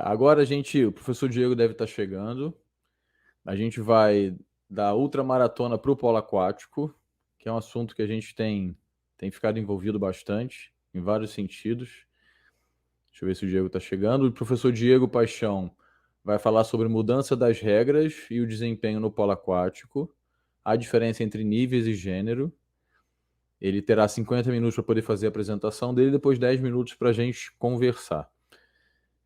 Agora o professor Diego deve estar chegando. A gente vai da ultramaratona para o polo aquático, que é um assunto que a gente tem ficado envolvido bastante, em vários sentidos. Deixa eu ver se o Diego está chegando. O professor Diego Paixão vai falar sobre mudança das regras e o desempenho no polo aquático, a diferença entre níveis e gênero. Ele terá 50 minutos para poder fazer a apresentação dele e depois 10 minutos para a gente conversar.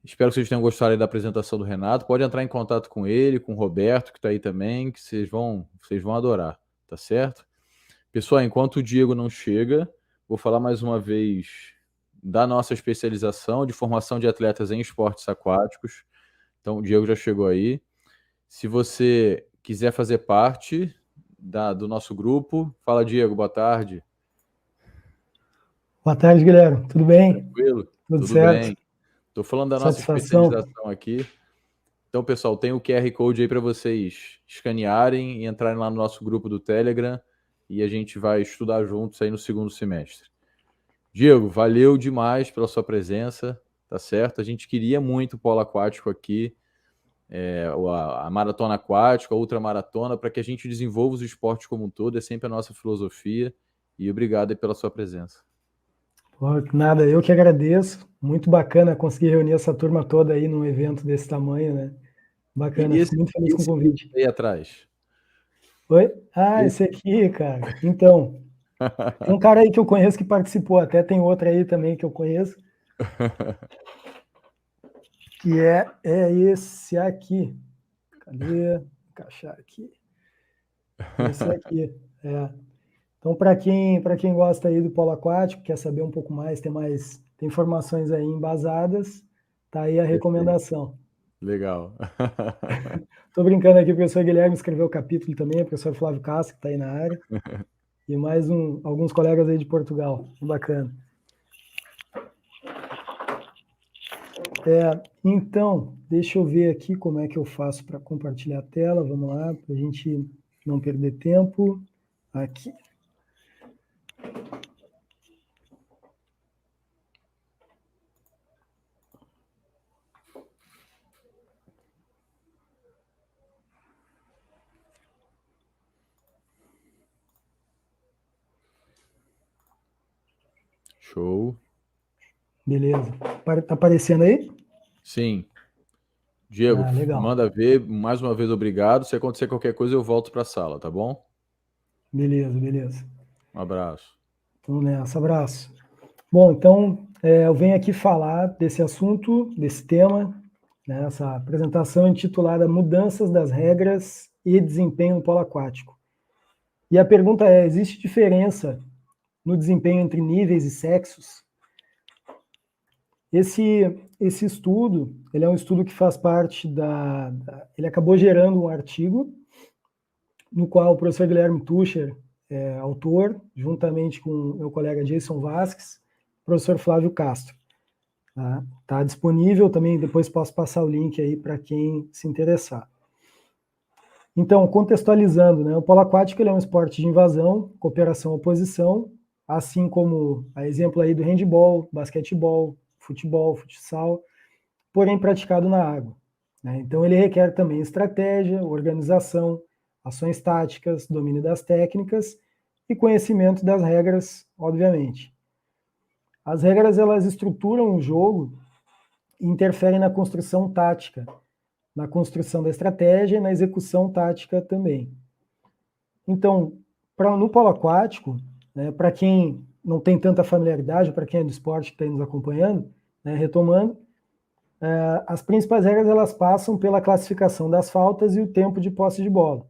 Espero que vocês tenham gostado aí da apresentação do Renato. Pode entrar em contato com ele, com o Roberto, que está aí também, que vocês vão adorar, tá certo? Pessoal, enquanto o Diego não chega, vou falar mais uma vez da nossa especialização de formação de atletas em esportes aquáticos. Então, o Diego já chegou aí. Se você quiser fazer parte do nosso grupo, fala, Diego, boa tarde. Boa tarde, Guilherme. Tudo bem? Tranquilo? Tudo Tudo certo? bem. Estou falando da nossa Satisfação. especialização aqui. Então, pessoal, tem o QR Code aí para vocês escanearem e entrarem lá no nosso grupo do Telegram e a gente vai estudar juntos aí no segundo semestre. Diego, valeu demais pela sua presença, tá certo? A gente queria muito o polo aquático aqui, a maratona aquática, a ultramaratona, para que a gente desenvolva os esportes como um todo, é sempre a nossa filosofia. E obrigado aí pela sua presença. Nada, eu que agradeço. Muito bacana conseguir reunir essa turma toda aí num evento desse tamanho, né? Bacana, E fico muito feliz com o esse convite. aí atrás? Oi? Esse... Esse aqui, cara. Então, tem um cara aí que eu conheço que participou, até tem outro aí também que eu conheço, que é esse aqui. Cadê? Vou encaixar aqui. Esse aqui. Então, para quem gosta aí do polo aquático, quer saber um pouco mais, tem informações aí embasadas, tá aí a Perfeito. recomendação. Legal. Estou brincando aqui, o professor Guilherme escreveu o capítulo também, o professor Flávio Castro, que está aí na área, e mais alguns colegas aí de Portugal. Bacana. Então, deixa eu ver aqui como é que eu faço para compartilhar a tela. Vamos lá, para a gente não perder tempo. Aqui. Show. Beleza. Tá aparecendo aí? Sim. Diego, Legal. manda ver. Mais uma vez, obrigado. Se acontecer qualquer coisa, eu volto para a sala, tá bom? Beleza. Um abraço. Vamos nessa. Abraço. Bom, então, eu venho aqui falar desse assunto, desse tema, né, essa apresentação intitulada Mudanças das Regras e Desempenho no Polo Aquático. E a pergunta é, existe diferença no desempenho entre níveis e sexos? Esse estudo, ele é um estudo que faz parte ele acabou gerando um artigo no qual o professor Guilherme Tucher é autor, juntamente com o meu colega Jason Vasques, professor Flávio Castro. Tá disponível também, depois posso passar o link aí para quem se interessar. Então, contextualizando, né, o polo aquático ele é um esporte de invasão, cooperação, oposição, assim como a exemplo aí do handball, basquetebol, futebol, futsal, porém praticado na água, né? Então, ele requer também estratégia, organização, ações táticas, domínio das técnicas e conhecimento das regras, obviamente. As regras elas estruturam o jogo e interferem na construção tática, na construção da estratégia e na execução tática também. Então, no polo aquático, né, para quem não tem tanta familiaridade, para quem é do esporte que está nos acompanhando, né, retomando, as principais regras elas passam pela classificação das faltas e o tempo de posse de bola.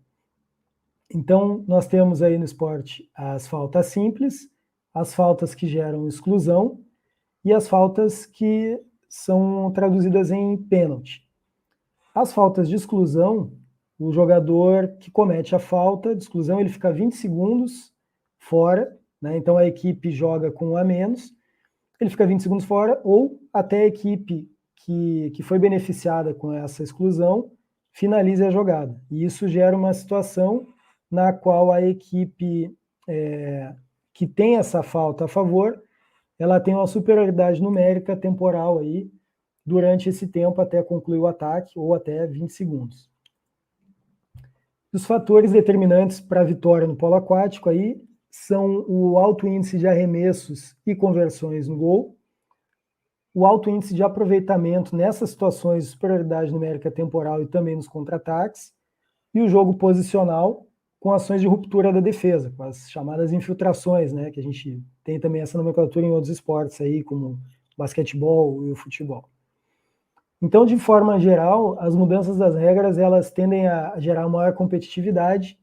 Então, nós temos aí no esporte as faltas simples, as faltas que geram exclusão e as faltas que são traduzidas em pênalti. As faltas de exclusão, o jogador que comete a falta de exclusão, ele fica 20 segundos fora, né? Então a equipe joga com um a menos, ele fica 20 segundos fora, ou até a equipe que foi beneficiada com essa exclusão finalize a jogada. E isso gera uma situação na qual a equipe que tem essa falta a favor, ela tem uma superioridade numérica temporal aí durante esse tempo até concluir o ataque, ou até 20 segundos. Os fatores determinantes para a vitória no polo aquático aí são o alto índice de arremessos e conversões no gol, o alto índice de aproveitamento nessas situações de superioridade numérica temporal e também nos contra-ataques, e o jogo posicional com ações de ruptura da defesa, com as chamadas infiltrações, né, que a gente tem também essa nomenclatura em outros esportes aí, como o basquetebol e o futebol. Então, de forma geral, as mudanças das regras, elas tendem a gerar maior competitividade,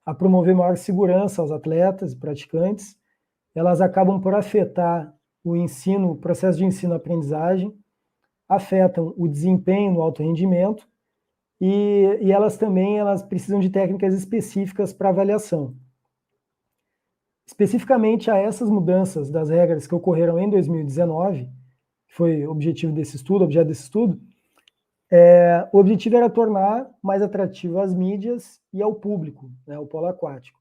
a promover maior segurança aos atletas e praticantes, elas acabam por afetar o ensino, o processo de ensino-aprendizagem, afetam o desempenho no alto rendimento, e elas também precisam de técnicas específicas para avaliação. Especificamente a essas mudanças das regras que ocorreram em 2019, que foi objeto desse estudo, o objetivo era tornar mais atrativo às mídias e ao público, né, o polo aquático.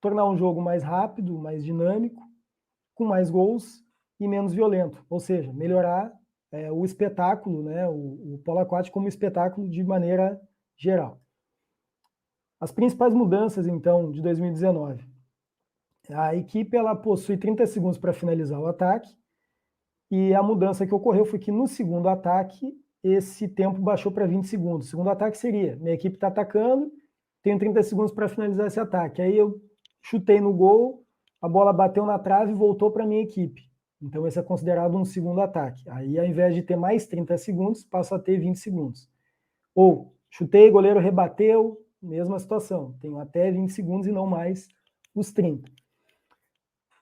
Tornar um jogo mais rápido, mais dinâmico, com mais gols e menos violento, ou seja, melhorar o espetáculo, né, o polo aquático como espetáculo de maneira geral. As principais mudanças, então, de 2019. A equipe ela possui 30 segundos para finalizar o ataque, e a mudança que ocorreu foi que no segundo ataque, esse tempo baixou para 20 segundos. O segundo ataque seria, minha equipe está atacando, tenho 30 segundos para finalizar esse ataque. Aí eu chutei no gol, a bola bateu na trave e voltou para minha equipe. Então esse é considerado um segundo ataque. Aí ao invés de ter mais 30 segundos, passa a ter 20 segundos. Ou chutei, goleiro rebateu, mesma situação. Tenho até 20 segundos e não mais os 30.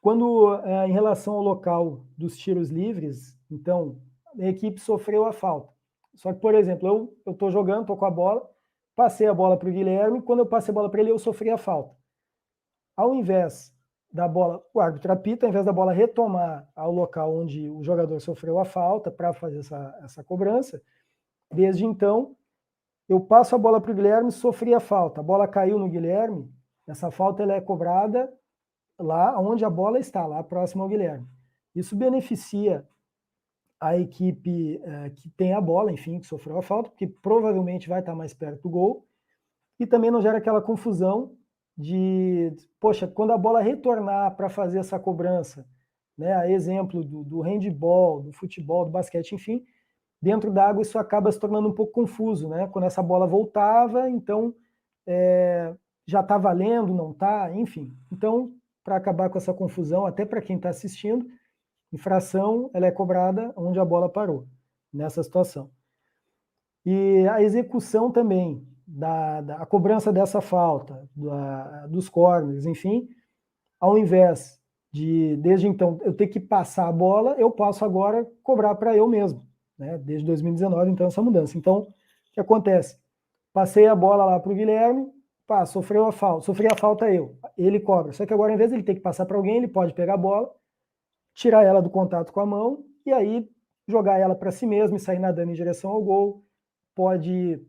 Quando, em relação ao local dos tiros livres, então, a equipe sofreu a falta. Só que, por exemplo, eu estou jogando, estou com a bola, passei a bola para o Guilherme, quando eu passei a bola para ele, eu sofri a falta. Ao invés da bola, o árbitro apita, ao invés da bola retomar ao local onde o jogador sofreu a falta para fazer essa cobrança, desde então, eu passo a bola para o Guilherme, sofri a falta, a bola caiu no Guilherme, essa falta ela é cobrada lá onde a bola está, lá próximo ao Guilherme. Isso beneficia a equipe que tem a bola, enfim, que sofreu a falta, porque provavelmente vai estar mais perto do gol, e também não gera aquela confusão de, poxa, quando a bola retornar para fazer essa cobrança, né, a exemplo do handball, do futebol, do basquete, enfim, dentro da água isso acaba se tornando um pouco confuso, né? Quando essa bola voltava, então já está valendo, não está, enfim. Então, para acabar com essa confusão, até para quem está assistindo, infração ela é cobrada onde a bola parou, nessa situação. E a execução também, a cobrança dessa falta, dos corners, enfim, ao invés de, desde então, eu ter que passar a bola, eu passo agora cobrar para eu mesmo, né? Desde 2019, então, essa mudança. Então, o que acontece? Passei a bola lá para o Guilherme, sofri a falta eu, ele cobra. Só que agora, ao invés de ele ter que passar para alguém, ele pode pegar a bola, tirar ela do contato com a mão e aí jogar ela para si mesmo e sair nadando em direção ao gol. Pode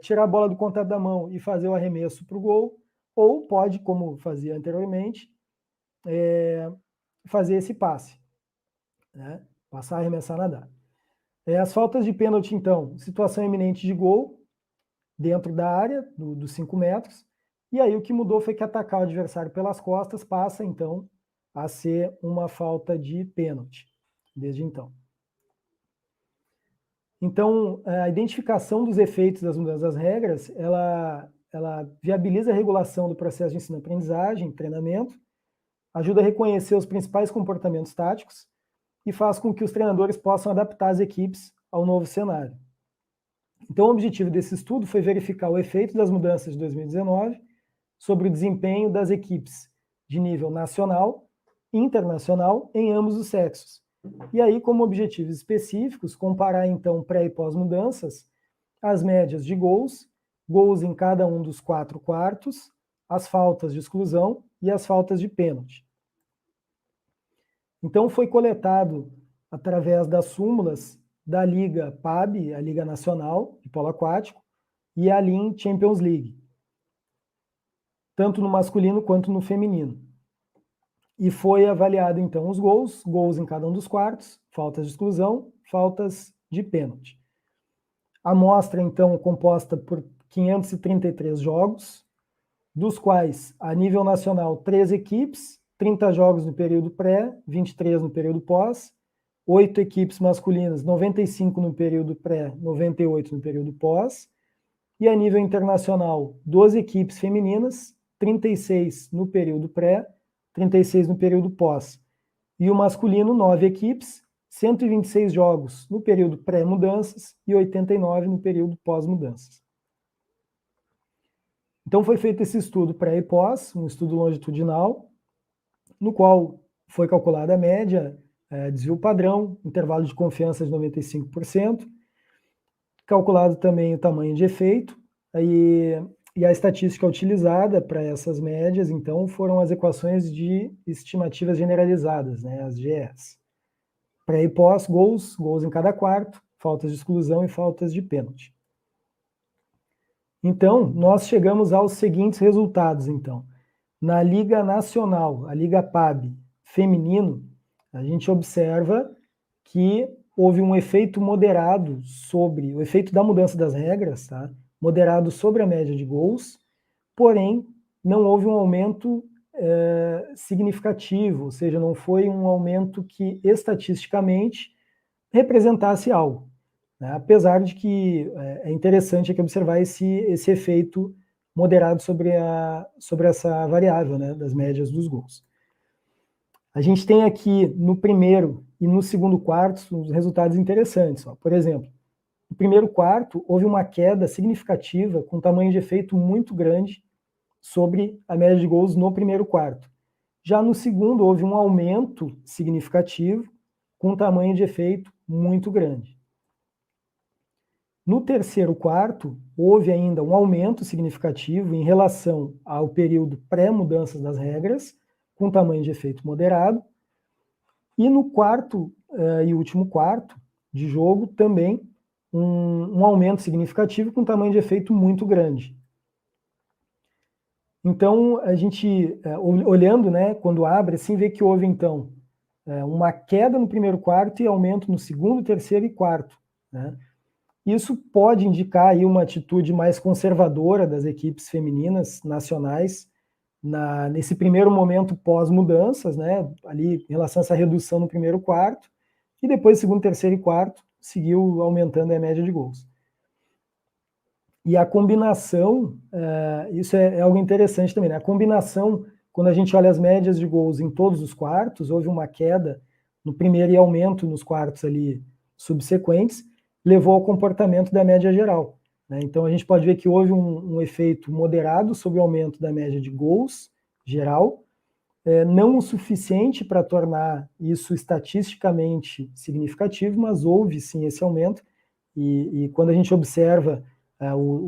tirar a bola do contato da mão e fazer o arremesso para o gol, ou pode, como fazia anteriormente, fazer esse passe, né? Passar, arremessar, nadar. As faltas de pênalti, então, situação iminente de gol, dentro da área, dos 5 metros, e aí o que mudou foi que atacar o adversário pelas costas passa, então, a ser uma falta de pênalti, desde então. Então, a identificação dos efeitos das mudanças das regras, ela viabiliza a regulação do processo de ensino-aprendizagem, treinamento, ajuda a reconhecer os principais comportamentos táticos e faz com que os treinadores possam adaptar as equipes ao novo cenário. Então, o objetivo desse estudo foi verificar o efeito das mudanças de 2019 sobre o desempenho das equipes de nível nacional e internacional em ambos os sexos. E aí, como objetivos específicos, comparar, então, pré e pós-mudanças, as médias de gols em cada um dos 4 quartos, as faltas de exclusão e as faltas de pênalti. Então, foi coletado, através das súmulas da Liga PAB, a Liga Nacional de Polo Aquático, e a LIM Champions League, tanto no masculino quanto no feminino. E foi avaliado, então, os gols em cada um dos quartos, faltas de exclusão, faltas de pênalti. A amostra, então, composta por 533 jogos, dos quais, a nível nacional, 3 equipes, 30 jogos no período pré, 23 no período pós, 8 equipes masculinas, 95 no período pré, 98 no período pós, e a nível internacional, 12 equipes femininas, 36 no período pré, 36 no período pós. E o masculino, 9 equipes, 126 jogos no período pré-mudanças e 89 no período pós-mudanças. Então foi feito esse estudo pré e pós, um estudo longitudinal, no qual foi calculada a média, desvio padrão, intervalo de confiança de 95%, calculado também o tamanho de efeito, e a estatística utilizada para essas médias, então, foram as equações de estimativas generalizadas, né, as GEs. Pré e pós, gols em cada quarto, faltas de exclusão e faltas de pênalti. Então, nós chegamos aos seguintes resultados, então. Na Liga Nacional, a Liga PAB feminino, a gente observa que houve um efeito moderado sobre, o efeito da mudança das regras, tá? Moderado sobre a média de gols, porém, não houve um aumento significativo, ou seja, não foi um aumento que estatisticamente representasse algo. Né? Apesar de que é interessante aqui observar esse efeito moderado sobre essa variável, né, das médias dos gols. A gente tem aqui no primeiro e no segundo quarto uns resultados interessantes. Ó. Por exemplo, no primeiro quarto houve uma queda significativa com tamanho de efeito muito grande sobre a média de gols no primeiro quarto. Já no segundo houve um aumento significativo com tamanho de efeito muito grande. No terceiro quarto, houve ainda um aumento significativo em relação ao período pré-mudanças das regras, com tamanho de efeito moderado. E no quarto e último quarto de jogo, também um aumento significativo com tamanho de efeito muito grande. Então, a gente, olhando, né, quando abre, assim, vê que houve, então, uma queda no primeiro quarto e aumento no segundo, terceiro e quarto, né? Isso pode indicar aí uma atitude mais conservadora das equipes femininas nacionais nesse primeiro momento pós-mudanças, né, ali em relação a essa redução no primeiro quarto, e depois segundo, terceiro e quarto seguiu aumentando a média de gols. E a combinação, isso é algo interessante também, né? A combinação, quando a gente olha as médias de gols em todos os quartos, houve uma queda no primeiro e aumento nos quartos ali subsequentes, levou ao comportamento da média geral. Né? Então a gente pode ver que houve um efeito moderado sobre o aumento da média de gols geral, não o suficiente para tornar isso estatisticamente significativo, mas houve sim esse aumento, e quando a gente observa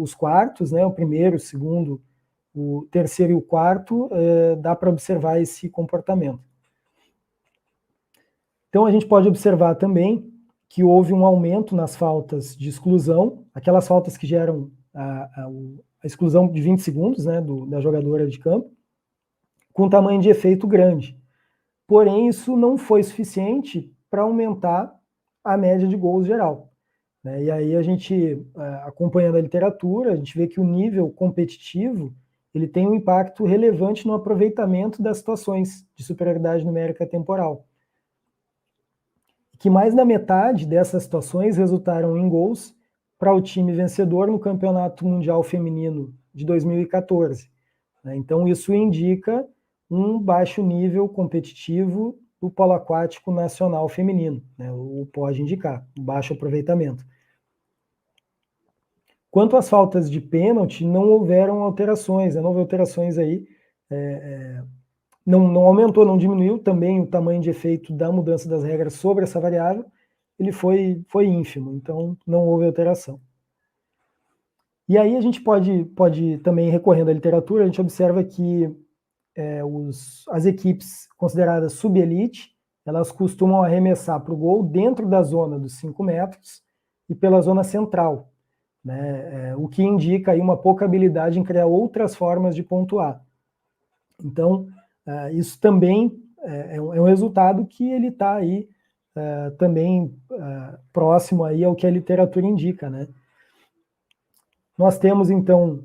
os quartos, né, o primeiro, o segundo, o terceiro e o quarto, dá para observar esse comportamento. Então a gente pode observar também que houve um aumento nas faltas de exclusão, aquelas faltas que geram a exclusão de 20 segundos, né, da jogadora de campo, com tamanho de efeito grande. Porém, isso não foi suficiente para aumentar a média de gols geral. Né? E aí a gente, acompanhando a literatura, a gente vê que o nível competitivo ele tem um impacto relevante no aproveitamento das situações de superioridade numérica temporal. Que mais da metade dessas situações resultaram em gols para o time vencedor no Campeonato Mundial Feminino de 2014. Então, isso indica um baixo nível competitivo do polo aquático nacional feminino, né? Ou pode indicar um baixo aproveitamento. Quanto às faltas de pênalti, não houveram alterações, não houve alterações aí, não aumentou, não diminuiu também o tamanho de efeito da mudança das regras sobre essa variável, ele foi ínfimo, então não houve alteração. E aí a gente pode também, recorrendo à literatura, a gente observa que as equipes consideradas sub-elite, elas costumam arremessar para o gol dentro da zona dos 5 metros e pela zona central, né? O que indica aí uma pouca habilidade em criar outras formas de pontuar. Então, isso também é um resultado que ele está aí também próximo aí ao que a literatura indica, né? Nós temos, então,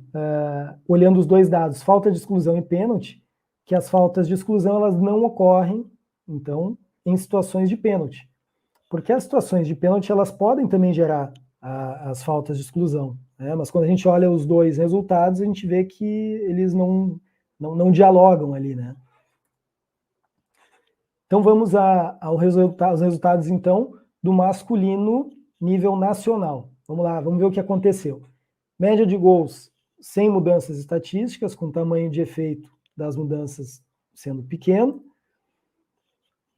olhando os dois dados, falta de exclusão e pênalti, que as faltas de exclusão elas não ocorrem, então, em situações de pênalti. Porque as situações de pênalti elas podem também gerar as faltas de exclusão, né? Mas quando a gente olha os dois resultados, a gente vê que eles não dialogam ali, né? Então vamos aos resultados, então, do masculino nível nacional. Vamos lá, vamos ver o que aconteceu. Média de gols sem mudanças estatísticas, com tamanho de efeito das mudanças sendo pequeno.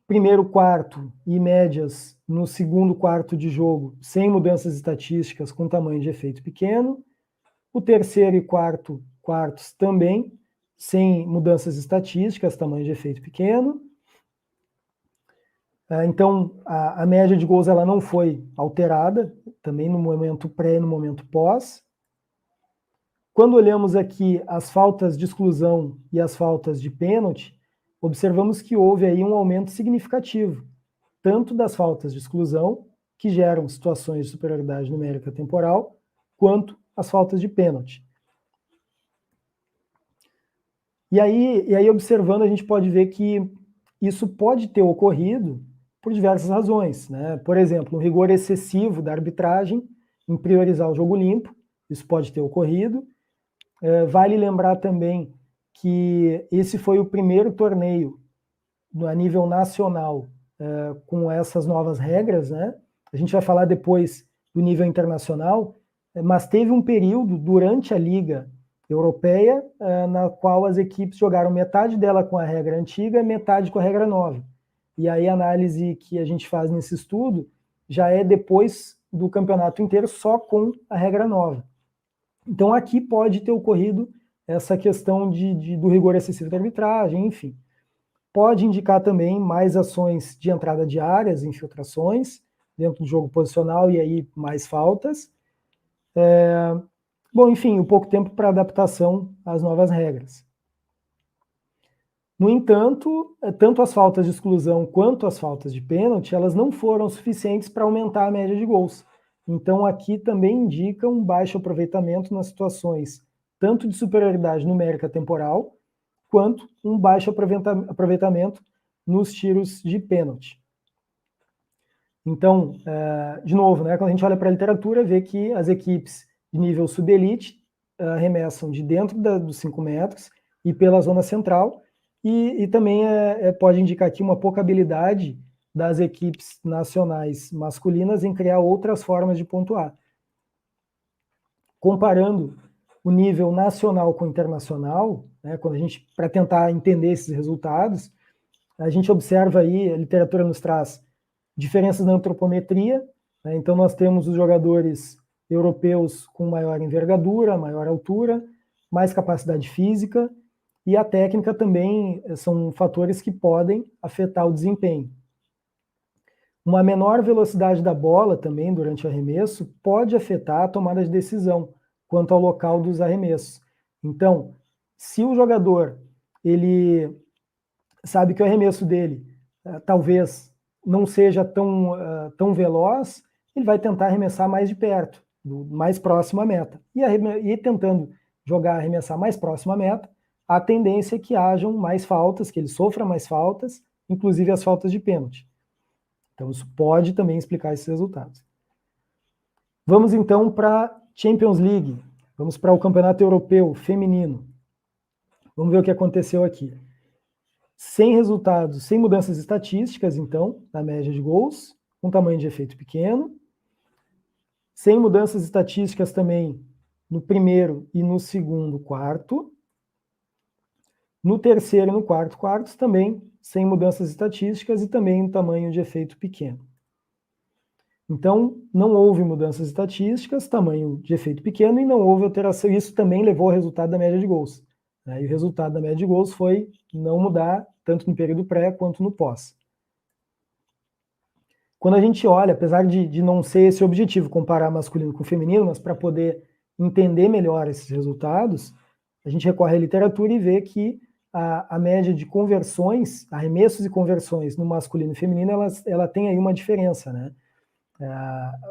Primeiro quarto e médias no segundo quarto de jogo, sem mudanças estatísticas, com tamanho de efeito pequeno. O terceiro e quarto quartos também, sem mudanças estatísticas, tamanho de efeito pequeno. Então, a média de gols ela não foi alterada, também no momento pré e no momento pós. Quando olhamos aqui as faltas de exclusão e as faltas de pênalti, observamos que houve aí um aumento significativo, tanto das faltas de exclusão, que geram situações de superioridade numérica temporal, quanto as faltas de pênalti. E aí, observando, a gente pode ver que isso pode ter ocorrido por diversas razões, né? Por exemplo, o rigor excessivo da arbitragem em priorizar o jogo limpo, isso pode ter ocorrido. Vale lembrar também que esse foi o primeiro torneio a nível nacional com essas novas regras, né? A gente vai falar depois do nível internacional, mas teve um período durante a Liga Europeia na qual as equipes jogaram metade dela com a regra antiga e metade com a regra nova. E aí a análise que a gente faz nesse estudo já é depois do campeonato inteiro só com a regra nova. Então aqui pode ter ocorrido essa questão do rigor excessivo da arbitragem, enfim. Pode indicar também mais ações de entrada de áreas, infiltrações, dentro do jogo posicional e aí mais faltas. Bom, enfim, um pouco tempo para adaptação às novas regras. No entanto, tanto as faltas de exclusão quanto as faltas de pênalti, elas não foram suficientes para aumentar a média de gols. Então aqui também indica um baixo aproveitamento nas situações tanto de superioridade numérica temporal, quanto um baixo aproveitamento nos tiros de pênalti. Então, de novo, né, quando a gente olha para a literatura, vê que as equipes de nível subelite arremessam de dentro dos 5 metros e pela zona central, e também pode indicar aqui uma pouca habilidade das equipes nacionais masculinas em criar outras formas de pontuar. Comparando o nível nacional com o internacional, né, para tentar entender esses resultados, a gente observa aí, a literatura nos traz diferenças na antropometria, né, então nós temos os jogadores europeus com maior envergadura, maior altura, mais capacidade física, e a técnica também são fatores que podem afetar o desempenho. Uma menor velocidade da bola também durante o arremesso pode afetar a tomada de decisão quanto ao local dos arremessos. Então, se o jogador ele sabe que o arremesso dele talvez não seja tão veloz, ele vai tentar arremessar mais de perto, mais próximo à meta. E tentando arremessar mais próximo à meta, a tendência é que hajam mais faltas, que ele sofra mais faltas, inclusive as faltas de pênalti. Então isso pode também explicar esses resultados. Vamos então para a Champions League, vamos para o Campeonato Europeu Feminino. Vamos ver o que aconteceu aqui. Sem resultados, sem mudanças estatísticas, então, na média de gols, com tamanho de efeito pequeno. Sem mudanças estatísticas também no primeiro e no segundo quarto. No terceiro e no quarto quartos também sem mudanças estatísticas e também um tamanho de efeito pequeno. Então, não houve mudanças estatísticas, tamanho de efeito pequeno e não houve alteração. Isso também levou ao resultado da média de gols. E o resultado da média de gols foi não mudar tanto no período pré quanto no pós. Quando a gente olha, apesar de não ser esse o objetivo, comparar masculino com feminino, mas para poder entender melhor esses resultados, a gente recorre à literatura e vê que a média de conversões, arremessos e conversões no masculino e feminino, ela tem aí uma diferença, né?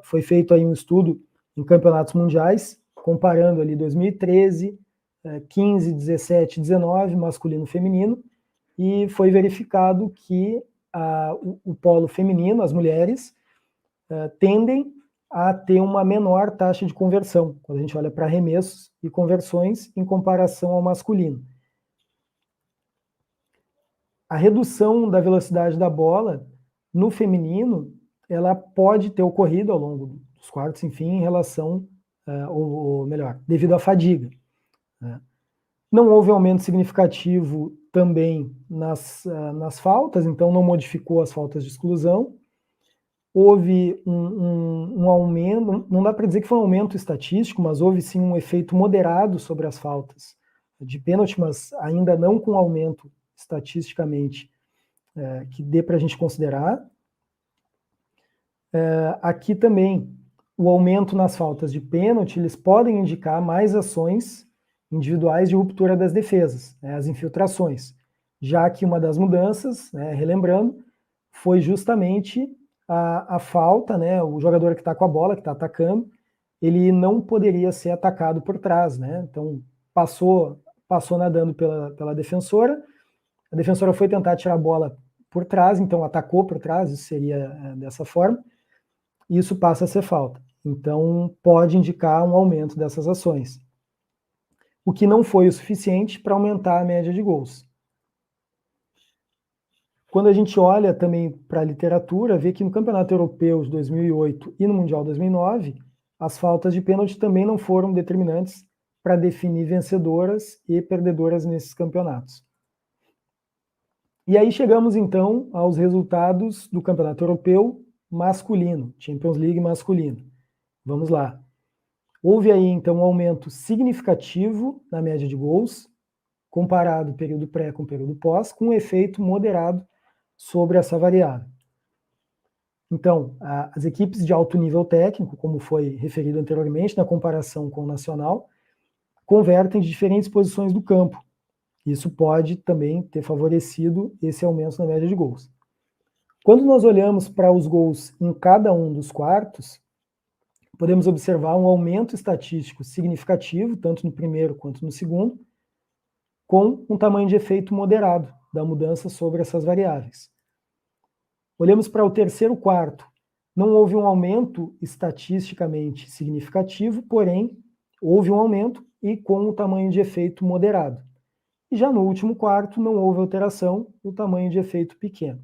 Foi feito aí um estudo em campeonatos mundiais, comparando ali 2013, 15, 17, 19, masculino e feminino, e foi verificado que o polo feminino, as mulheres, tendem a ter uma menor taxa de conversão, quando a gente olha para arremessos e conversões em comparação ao masculino. A redução da velocidade da bola no feminino, ela pode ter ocorrido ao longo dos quartos, enfim, em relação, ou melhor, devido à fadiga, né? Não houve aumento significativo também nas faltas, então não modificou as faltas de exclusão. Houve um aumento, não dá para dizer que foi um aumento estatístico, mas houve sim um efeito moderado sobre as faltas de pênalti, mas ainda não com aumento estatisticamente que dê para a gente considerar. Aqui também, o aumento nas faltas de pênalti, eles podem indicar mais ações individuais de ruptura das defesas, né, as infiltrações, já que uma das mudanças, né, relembrando, foi justamente a falta, né, o jogador que está com a bola, que está atacando, ele não poderia ser atacado por trás, né, então passou nadando pela defensora, a defensora foi tentar tirar a bola por trás, então atacou por trás, isso seria dessa forma, e isso passa a ser falta. Então pode indicar um aumento dessas ações, o que não foi o suficiente para aumentar a média de gols. Quando a gente olha também para a literatura, vê que no Campeonato Europeu de 2008 e no Mundial 2009, as faltas de pênalti também não foram determinantes para definir vencedoras e perdedoras nesses campeonatos. E aí chegamos então aos resultados do Campeonato Europeu masculino, Champions League masculino. Vamos lá. Houve aí então um aumento significativo na média de gols, comparado período pré com período pós, com um efeito moderado sobre essa variável. Então, as equipes de alto nível técnico, como foi referido anteriormente na comparação com o nacional, convertem de diferentes posições do campo. Isso pode também ter favorecido esse aumento na média de gols. Quando nós olhamos para os gols em cada um dos quartos, podemos observar um aumento estatístico significativo, tanto no primeiro quanto no segundo, com um tamanho de efeito moderado da mudança sobre essas variáveis. Olhamos para o terceiro quarto, não houve um aumento estatisticamente significativo, porém, houve um aumento e com um tamanho de efeito moderado. E já no último quarto, não houve alteração, o tamanho de efeito pequeno.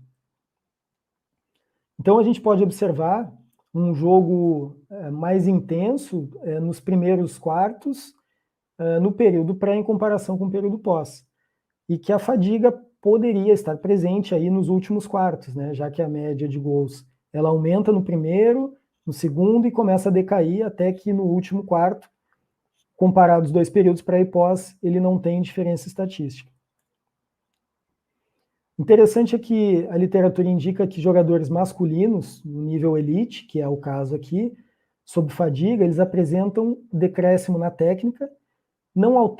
Então, a gente pode observar um jogo mais intenso nos primeiros quartos, no período pré em comparação com o período pós. E que a fadiga poderia estar presente aí nos últimos quartos, né? Já que a média de gols ela aumenta no primeiro, no segundo e começa a decair até que no último quarto, comparado os dois períodos pré e pós, ele não tem diferença estatística. Interessante é que a literatura indica que jogadores masculinos, no nível elite, que é o caso aqui, sob fadiga, eles apresentam decréscimo na técnica, não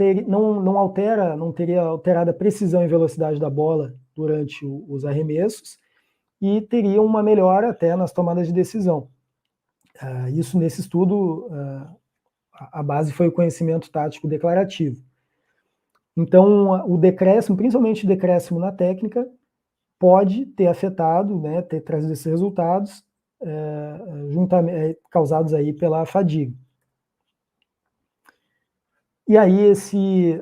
teria alterado a precisão e velocidade da bola durante os arremessos e teriam uma melhora até nas tomadas de decisão. Isso nesse estudo, a base foi o conhecimento tático declarativo. Então, o decréscimo, principalmente o decréscimo na técnica, pode ter afetado, né, ter trazido esses resultados causados aí pela fadiga. E aí,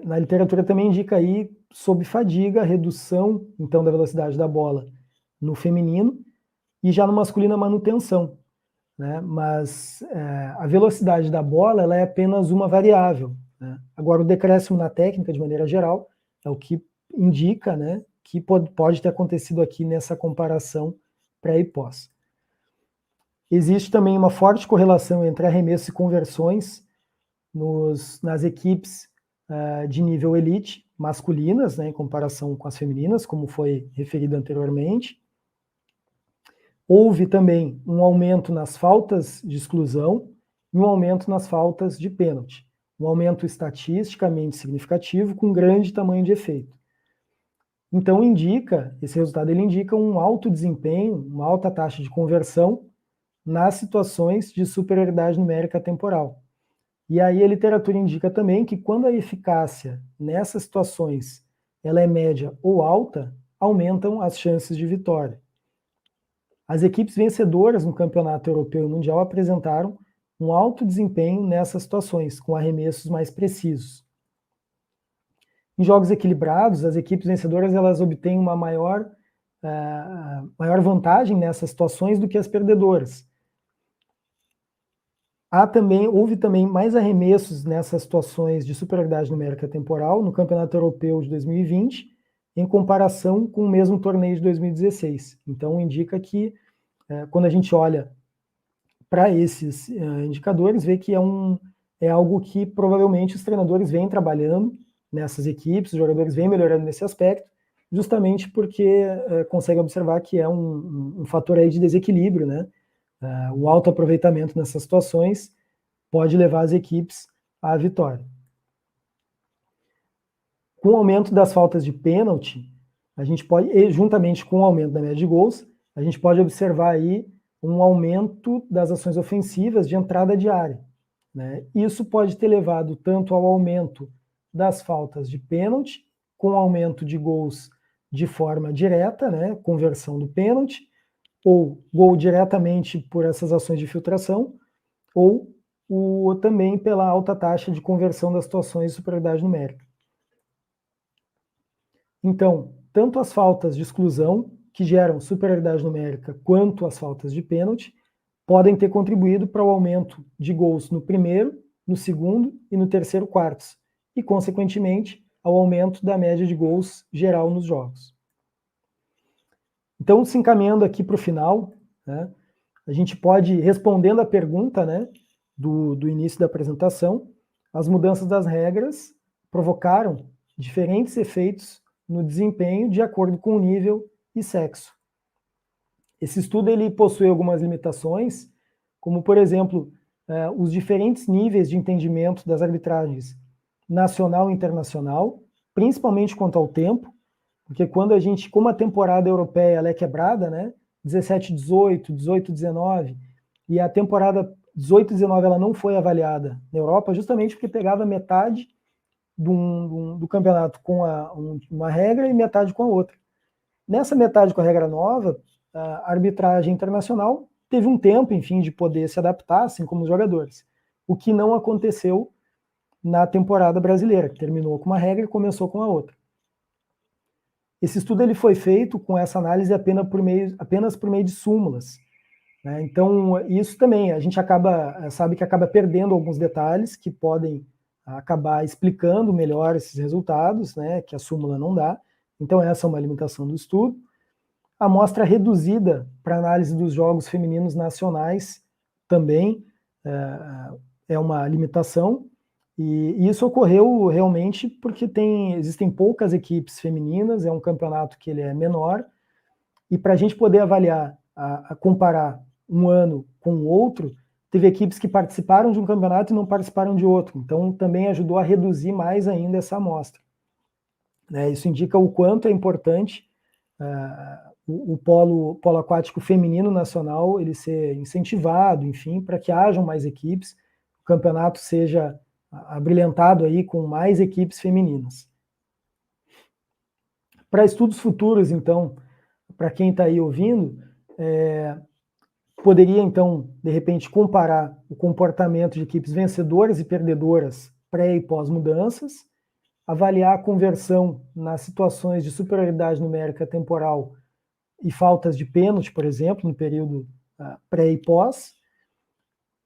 na literatura também indica aí, sob fadiga, a redução, então, da velocidade da bola no feminino, e já no masculino a manutenção, né? Mas a velocidade da bola, ela é apenas uma variável, né? Agora, o decréscimo na técnica, de maneira geral, é o que indica, né, que pode ter acontecido aqui nessa comparação pré e pós. Existe também uma forte correlação entre arremessos e conversões nas equipes de nível elite, masculinas, né, em comparação com as femininas, como foi referido anteriormente. Houve também um aumento nas faltas de exclusão e um aumento nas faltas de pênalti. Um aumento estatisticamente significativo com grande tamanho de efeito. Então esse resultado ele indica um alto desempenho, uma alta taxa de conversão nas situações de superioridade numérica temporal. E aí a literatura indica também que quando a eficácia nessas situações ela é média ou alta, aumentam as chances de vitória. As equipes vencedoras no campeonato europeu e mundial apresentaram um alto desempenho nessas situações, com arremessos mais precisos. Em jogos equilibrados, as equipes vencedoras elas obtêm uma maior vantagem nessas situações do que as perdedoras. Houve também mais arremessos nessas situações de superioridade numérica temporal no Campeonato Europeu de 2020, em comparação com o mesmo torneio de 2016. Então, indica que, quando a gente olha para esses indicadores, vê que é algo que provavelmente os treinadores vêm trabalhando nessas equipes, os jogadores vêm melhorando nesse aspecto, justamente porque conseguem observar que é um fator aí de desequilíbrio, né? O alto aproveitamento nessas situações pode levar as equipes à vitória. Com o aumento das faltas de pênalti, a gente pode, juntamente com o aumento da média de gols, a gente pode observar aí um aumento das ações ofensivas de entrada de área, né? Isso pode ter levado tanto ao aumento das faltas de pênalti, com o aumento de gols de forma direta, né? Conversão do pênalti, ou gol diretamente por essas ações de filtração, ou também pela alta taxa de conversão das situações de superioridade numérica. Então, tanto as faltas de exclusão, que geram superioridade numérica, quanto as faltas de pênalti, podem ter contribuído para o aumento de gols no primeiro, no segundo e no terceiro quartos, e, consequentemente, ao aumento da média de gols geral nos jogos. Então, se encaminhando aqui para o final, né, a gente pode, respondendo à pergunta, né, do início da apresentação, as mudanças das regras provocaram diferentes efeitos no desempenho de acordo com o nível e sexo. Esse estudo ele possui algumas limitações, como, por exemplo, os diferentes níveis de entendimento das arbitragens nacional e internacional, principalmente quanto ao tempo, porque como a temporada europeia ela é quebrada, né, 17-18, 18-19, e a temporada 18-19 ela não foi avaliada na Europa, justamente porque pegava metade do campeonato com uma regra e metade com a outra. Nessa metade com a regra nova, a arbitragem internacional teve um tempo, enfim, de poder se adaptar, assim como os jogadores, o que não aconteceu na temporada brasileira, que terminou com uma regra e começou com a outra. Esse estudo ele foi feito com essa análise apenas por meio de súmulas, né? Então, isso também, a gente sabe que acaba perdendo alguns detalhes que podem acabar explicando melhor esses resultados, né, que a súmula não dá. Então, essa é uma limitação do estudo. A amostra reduzida para análise dos jogos femininos nacionais também é uma limitação, e isso ocorreu realmente porque existem poucas equipes femininas, é um campeonato que ele é menor, e para a gente poder avaliar, comparar um ano com o outro, teve equipes que participaram de um campeonato e não participaram de outro, então também ajudou a reduzir mais ainda essa amostra. Isso indica o quanto é importante o polo aquático feminino nacional ele ser incentivado, enfim, para que hajam mais equipes, o campeonato seja abrilhantado aí com mais equipes femininas. Para estudos futuros, então, para quem está aí ouvindo, poderia, então, de repente, comparar o comportamento de equipes vencedoras e perdedoras pré e pós-mudanças, avaliar a conversão nas situações de superioridade numérica temporal e faltas de pênalti, por exemplo, no período pré e pós.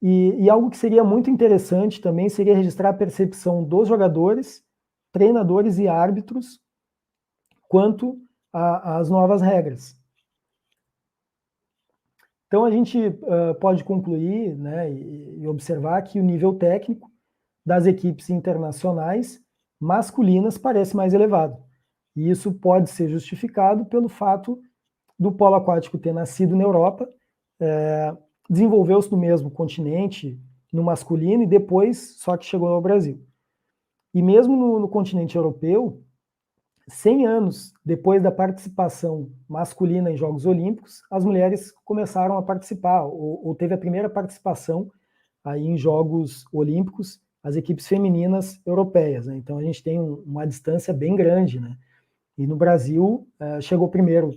E algo que seria muito interessante também seria registrar a percepção dos jogadores, treinadores e árbitros quanto às novas regras. Então a gente pode concluir, né, e observar que o nível técnico das equipes internacionais masculinas parece mais elevado. E isso pode ser justificado pelo fato do polo aquático ter nascido na Europa, desenvolveu-se no mesmo continente, no masculino, e depois só que chegou ao Brasil. E mesmo no continente europeu, 100 anos depois da participação masculina em Jogos Olímpicos, as mulheres começaram a participar, ou teve a primeira participação aí em Jogos Olímpicos, as equipes femininas europeias, né? Então a gente tem uma distância bem grande, né? E no Brasil chegou primeiro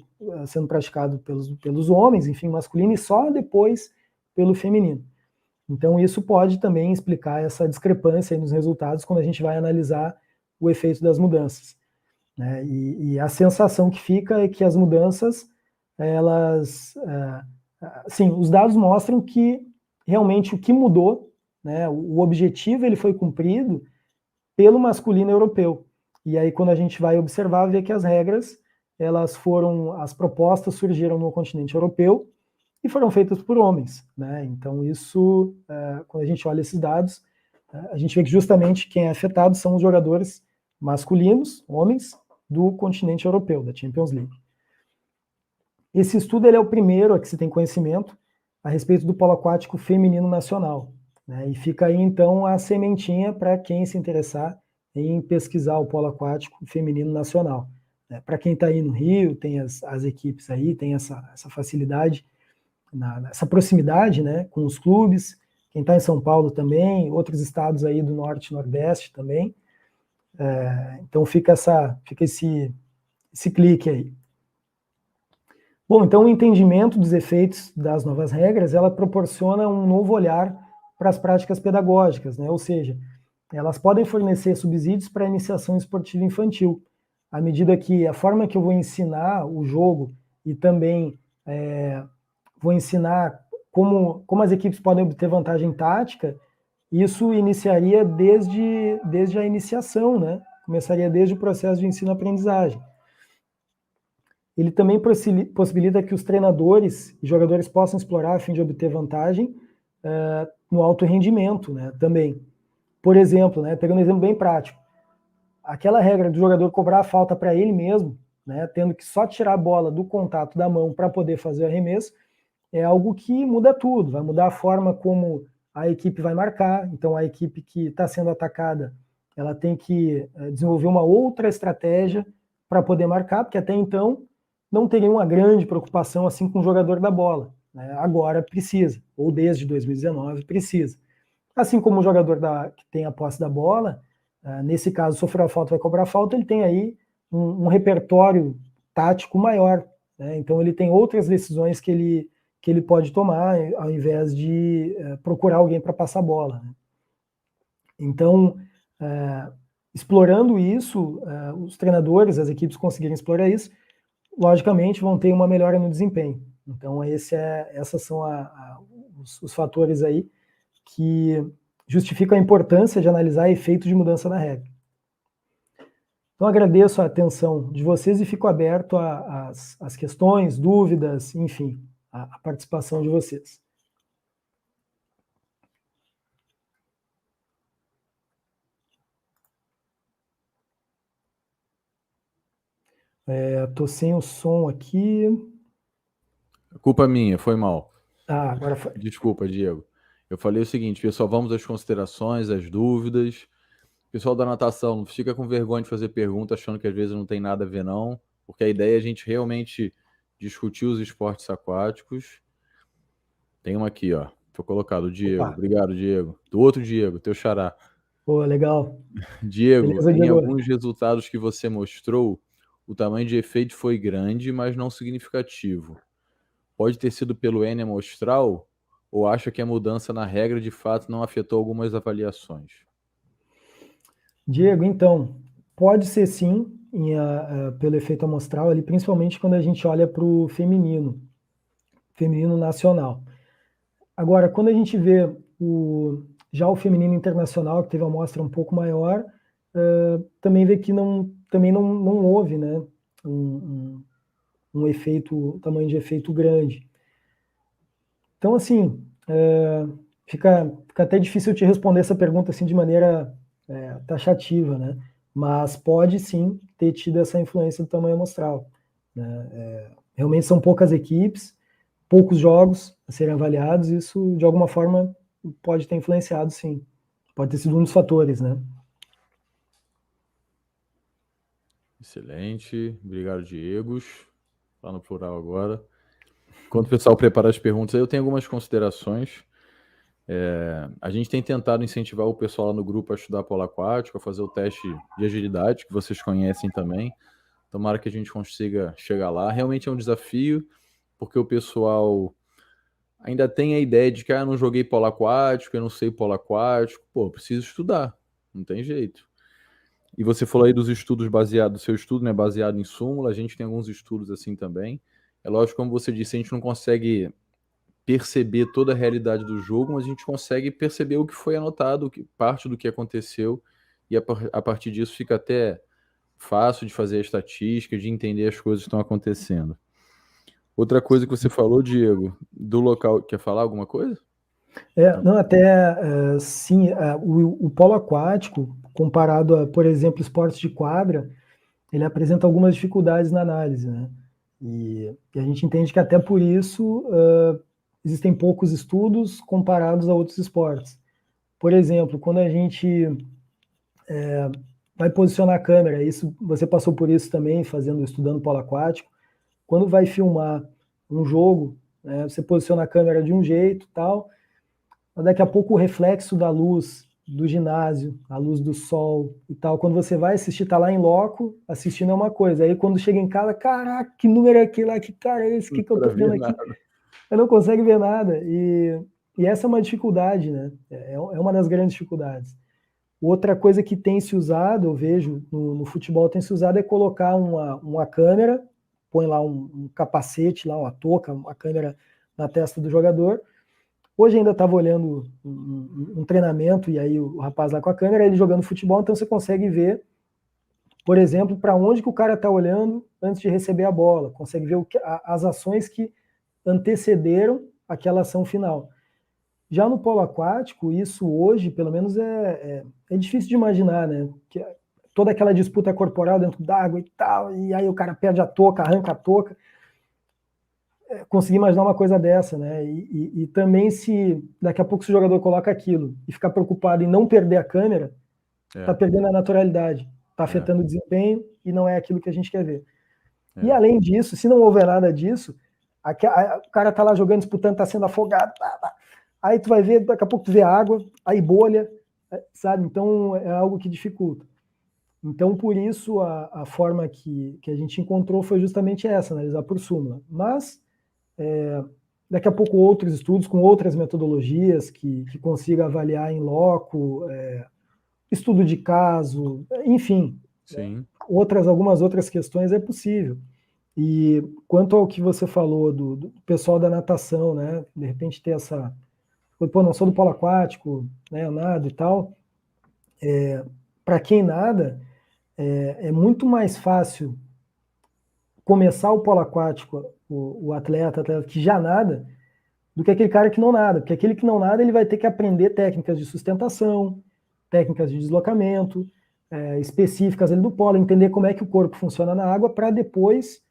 sendo praticado pelos homens, enfim, masculino, e só depois pelo feminino. Então isso pode também explicar essa discrepância aí nos resultados quando a gente vai analisar o efeito das mudanças, né? E a sensação que fica é que as mudanças, elas, sim, os dados mostram que realmente o que mudou, né, o objetivo ele foi cumprido pelo masculino europeu. E aí quando a gente vai observar, vê que as regras, as propostas surgiram no continente europeu e foram feitas por homens, né? Então isso, quando a gente olha esses dados, a gente vê que justamente quem é afetado são os jogadores masculinos, homens, do continente europeu, da Champions League. Esse estudo ele é o primeiro a que se tem conhecimento a respeito do polo aquático feminino nacional, né? E fica aí então a sementinha para quem se interessar em pesquisar o polo aquático feminino nacional. Para quem está aí no Rio, tem as equipes aí, tem essa facilidade, essa proximidade, né, com os clubes. Quem está em São Paulo também, outros estados aí do Norte e Nordeste também. Então fica esse clique aí. Bom, então o entendimento dos efeitos das novas regras, ela proporciona um novo olhar para as práticas pedagógicas, né? Ou seja, elas podem fornecer subsídios para a iniciação esportiva infantil, à medida que a forma que eu vou ensinar o jogo e também vou ensinar como as equipes podem obter vantagem tática, isso iniciaria desde a iniciação, né? Começaria desde o processo de ensino-aprendizagem. Ele também possibilita que os treinadores e jogadores possam explorar a fim de obter vantagem no alto rendimento, né? Também. Por exemplo, né, pegando um exemplo bem prático, aquela regra do jogador cobrar a falta para ele mesmo, né, tendo que só tirar a bola do contato da mão para poder fazer o arremesso, é algo que muda tudo, vai mudar a forma como a equipe vai marcar. Então a equipe que está sendo atacada, ela tem que desenvolver uma outra estratégia para poder marcar, porque até então não teria uma grande preocupação assim com o jogador da bola, né? Agora precisa, ou desde 2019 precisa. Assim como o jogador que tem a posse da bola, nesse caso sofreu a falta, vai cobrar a falta, ele tem aí um repertório tático maior, né? Então ele tem outras decisões que ele pode tomar, ao invés de procurar alguém para passar a bola, né? Então, explorando isso, os treinadores, as equipes conseguirem explorar isso, logicamente vão ter uma melhora no desempenho. Então, essas são os fatores aí que justificam a importância de analisar efeitos de mudança na regra. Então, agradeço a atenção de vocês e fico aberto às questões, dúvidas, enfim, a participação de vocês. Estou sem o som aqui. Culpa minha, foi mal. Agora foi. Desculpa, Diego. Eu falei o seguinte, pessoal, vamos às considerações, às dúvidas. Pessoal da natação, não fica com vergonha de fazer pergunta, achando que às vezes não tem nada a ver, não. Porque a ideia é a gente realmente discutir os esportes aquáticos. Tem uma aqui, ó. Foi colocado, Diego. Opa. Obrigado, Diego. Do outro Diego, teu xará. Pô, legal. Diego, Beleza, em Diego? alguns resultados que você mostrou, o tamanho de efeito foi grande, mas não significativo. Pode ter sido pelo N amostral ou acha que a mudança na regra de fato não afetou algumas avaliações? Diego, então, pode ser sim, pelo efeito amostral, ali, principalmente quando a gente olha para o feminino nacional. Agora, quando a gente vê já o feminino internacional, que teve uma amostra um pouco maior, também vê que também não houve, né, um efeito, tamanho de efeito grande. Então, assim, fica até difícil te responder essa pergunta assim de maneira taxativa, né? Mas pode sim ter tido essa influência do tamanho amostral, né? Realmente são poucas equipes, poucos jogos a serem avaliados, isso de alguma forma pode ter influenciado, sim. Pode ter sido um dos fatores, né? Excelente. Obrigado, Diegos. Lá no plural agora. Enquanto o pessoal prepara as perguntas, eu tenho algumas considerações. A gente tem tentado incentivar o pessoal lá no grupo a estudar polo aquático, a fazer o teste de agilidade, que vocês conhecem também. Tomara que a gente consiga chegar lá. Realmente é um desafio, porque o pessoal ainda tem a ideia de que não joguei polo aquático, eu não sei polo aquático. Pô, preciso estudar, não tem jeito. E você falou aí dos estudos baseados, seu estudo, né, baseado em súmula, a gente tem alguns estudos assim também. É lógico, como você disse, a gente não consegue perceber toda a realidade do jogo, mas a gente consegue perceber o que foi anotado, parte do que aconteceu, e a partir disso fica até fácil de fazer a estatística, de entender as coisas que estão acontecendo. Outra coisa que você falou, Diego, do local, quer falar alguma coisa? Não, até sim, o polo aquático, comparado a, por exemplo, esportes de quadra, ele apresenta algumas dificuldades na análise, né? E a gente entende que até por isso existem poucos estudos comparados a outros esportes. Por exemplo, quando a gente vai posicionar a câmera, isso você passou por isso também, estudando polo aquático. Quando vai filmar um jogo, né, você posiciona a câmera de um jeito, tal, mas daqui a pouco o reflexo da luz do ginásio, a luz do sol e tal, quando você vai assistir, tá lá em loco, assistindo é uma coisa. Aí quando chega em casa, caraca, que número é aquele lá? Que cara é esse? O que eu tô vendo aqui? Eu não consigo ver nada. E essa é uma dificuldade, né? É uma das grandes dificuldades. Outra coisa que tem se usado, eu vejo no futebol, tem se usado é colocar uma câmera, põe lá um capacete, lá uma touca, uma câmera na testa do jogador. Hoje ainda estava olhando um treinamento, e aí o rapaz lá com a câmera, ele jogando futebol, então você consegue ver, por exemplo, para onde que o cara está olhando antes de receber a bola, consegue ver as ações que antecederam aquela ação final. Já no polo aquático, isso hoje, pelo menos, é difícil de imaginar, né? Que toda aquela disputa corporal dentro d'água e tal, e aí o cara perde a touca, arranca a touca. Conseguir imaginar uma coisa dessa, né? E também se daqui a pouco se o jogador coloca aquilo e ficar preocupado em não perder a câmera, tá perdendo a naturalidade, tá afetando o desempenho e não é aquilo que a gente quer ver. E além disso, se não houver nada disso, o cara tá lá jogando, disputando, tá sendo afogado, aí tu vai ver, daqui a pouco tu vê água, aí bolha, sabe? Então é algo que dificulta. Então, por isso, a forma que a gente encontrou foi justamente essa, analisar por súmula. Mas daqui a pouco outros estudos com outras metodologias que consiga avaliar em loco, estudo de caso, enfim, sim. Algumas outras questões é possível. E quanto ao que você falou do pessoal da natação, né, de repente ter essa, pô, não sou do polo aquático, né, eu nado e tal, para quem nada, é muito mais fácil começar o polo aquático, o atleta que já nada, do que aquele cara que não nada. Porque aquele que não nada, ele vai ter que aprender técnicas de sustentação, técnicas de deslocamento, específicas ali do polo, entender como é que o corpo funciona na água, para depois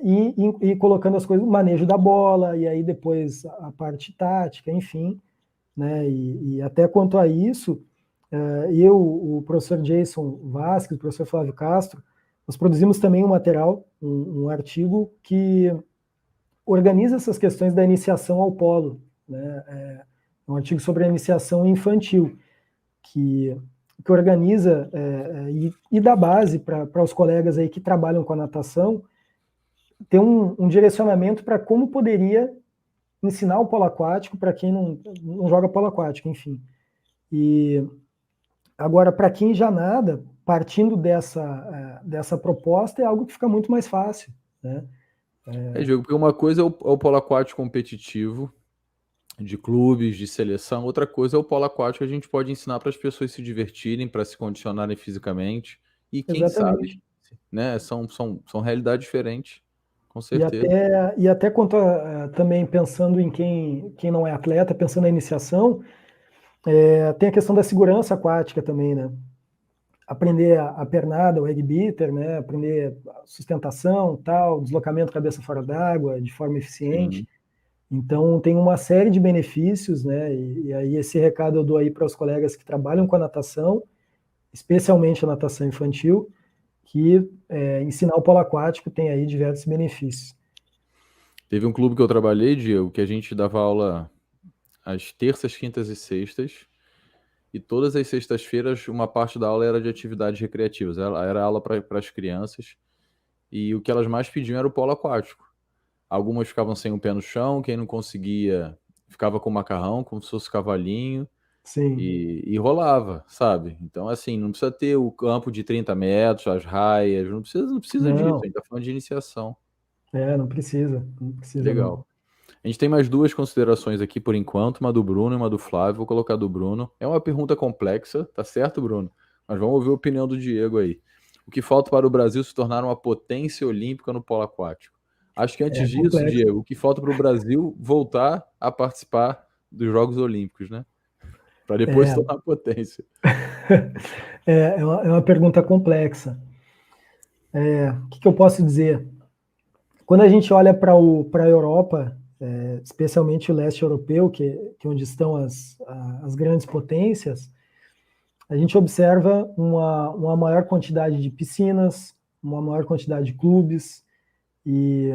ir colocando as coisas, o manejo da bola, e aí depois a parte tática, enfim. Né? E até quanto a isso, o professor Jason Vasquez, o professor Flávio Castro, nós produzimos também um material, um artigo que organiza essas questões da iniciação ao polo, né? É um artigo sobre a iniciação infantil, que organiza e dá base para os colegas aí que trabalham com a natação ter um direcionamento para como poderia ensinar o polo aquático para quem não joga polo aquático, enfim. E agora, para quem já nada, partindo dessa proposta, é algo que fica muito mais fácil, né? Diogo, porque uma coisa é o polo aquático competitivo, de clubes, de seleção, outra coisa é o polo aquático que a gente pode ensinar para as pessoas se divertirem, para se condicionarem fisicamente, e quem Exatamente. sabe, né, são realidades diferentes, com certeza. E até quanto também pensando em quem não é atleta, pensando na iniciação, tem a questão da segurança aquática também, né? Aprender a pernada, o egg beater, né? Aprender sustentação, tal, deslocamento cabeça fora d'água de forma eficiente. Sim. Então tem uma série de benefícios, né? E aí esse recado eu dou aí para os colegas que trabalham com a natação, especialmente a natação infantil, que ensinar o polo aquático tem aí diversos benefícios. Teve um clube que eu trabalhei, Diego, que a gente dava aula às terças, quintas e sextas, e todas as sextas-feiras uma parte da aula era de atividades recreativas, era aula para as crianças, e o que elas mais pediam era o polo aquático. Algumas ficavam sem o pé no chão, quem não conseguia ficava com macarrão, como se fosse cavalinho, Sim. e rolava, sabe? Então, assim, não precisa ter o campo de 30 metros, as raias, não precisa disso, a Não, gente tá falando de iniciação. não precisa não. Legal. A gente tem mais duas considerações aqui por enquanto, uma do Bruno e uma do Flávio. Vou colocar do Bruno. É uma pergunta complexa, tá certo, Bruno? Mas vamos ouvir a opinião do Diego aí. O que falta para o Brasil se tornar uma potência olímpica no polo aquático? Acho que É antes disso, complexo. Diego, o que falta para o Brasil voltar a participar dos Jogos Olímpicos, né? Para depois se É, tornar potência. é uma pergunta complexa. O que eu posso dizer? Quando a gente olha para a Europa, especialmente o leste europeu, que é onde estão as grandes potências, a gente observa uma maior quantidade de piscinas, uma maior quantidade de clubes, e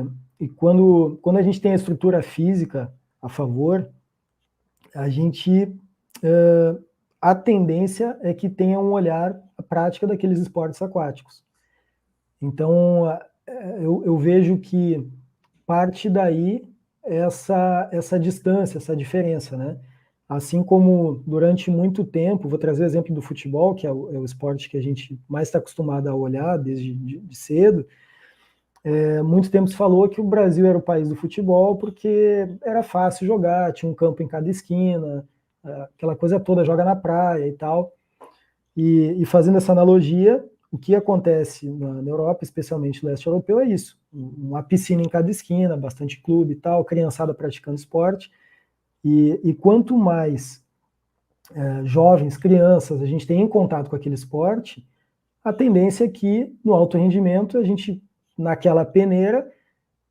quando a gente tem a estrutura física a favor, a gente a tendência é que tenha um olhar à prática daqueles esportes aquáticos. Então, eu vejo que parte daí essa distância, essa diferença, né? Assim como durante muito tempo, vou trazer o exemplo do futebol, que é o esporte que a gente mais está acostumado a olhar desde de cedo. Muito tempo se falou que o Brasil era o país do futebol porque era fácil jogar, tinha um campo em cada esquina, aquela coisa toda, joga na praia e tal. E fazendo essa analogia, o que acontece na Europa, especialmente no leste europeu, é isso. Uma piscina em cada esquina, bastante clube e tal, criançada praticando esporte. E quanto mais jovens, crianças, a gente tem em contato com aquele esporte, a tendência é que no alto rendimento, a gente, naquela peneira,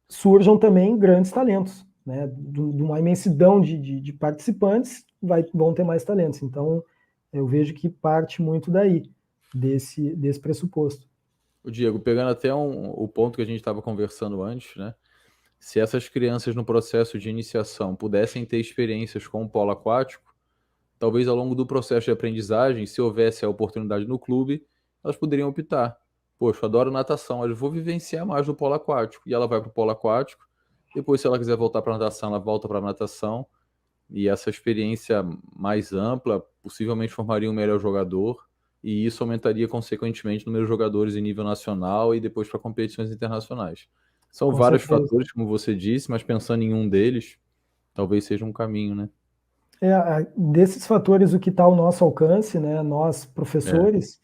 surjam também grandes talentos. Né? De uma imensidão de participantes, vão ter mais talentos. Então, eu vejo que parte muito daí, desse pressuposto. O Diego, pegando até o ponto que a gente estava conversando antes, né? Se essas crianças no processo de iniciação pudessem ter experiências com o polo aquático, talvez ao longo do processo de aprendizagem, se houvesse a oportunidade no clube, elas poderiam optar. Poxa, eu adoro natação, eu vou vivenciar mais do polo aquático. E ela vai para o polo aquático. Depois, se ela quiser voltar para a natação, ela volta para a natação. E essa experiência mais ampla possivelmente formaria um melhor jogador. E isso aumentaria, consequentemente, o número de jogadores em nível nacional e depois para competições internacionais. São Com vários certeza. fatores, como você disse, mas pensando em um deles, talvez seja um caminho, né? Desses fatores, o que está ao nosso alcance, né, nós É. professores,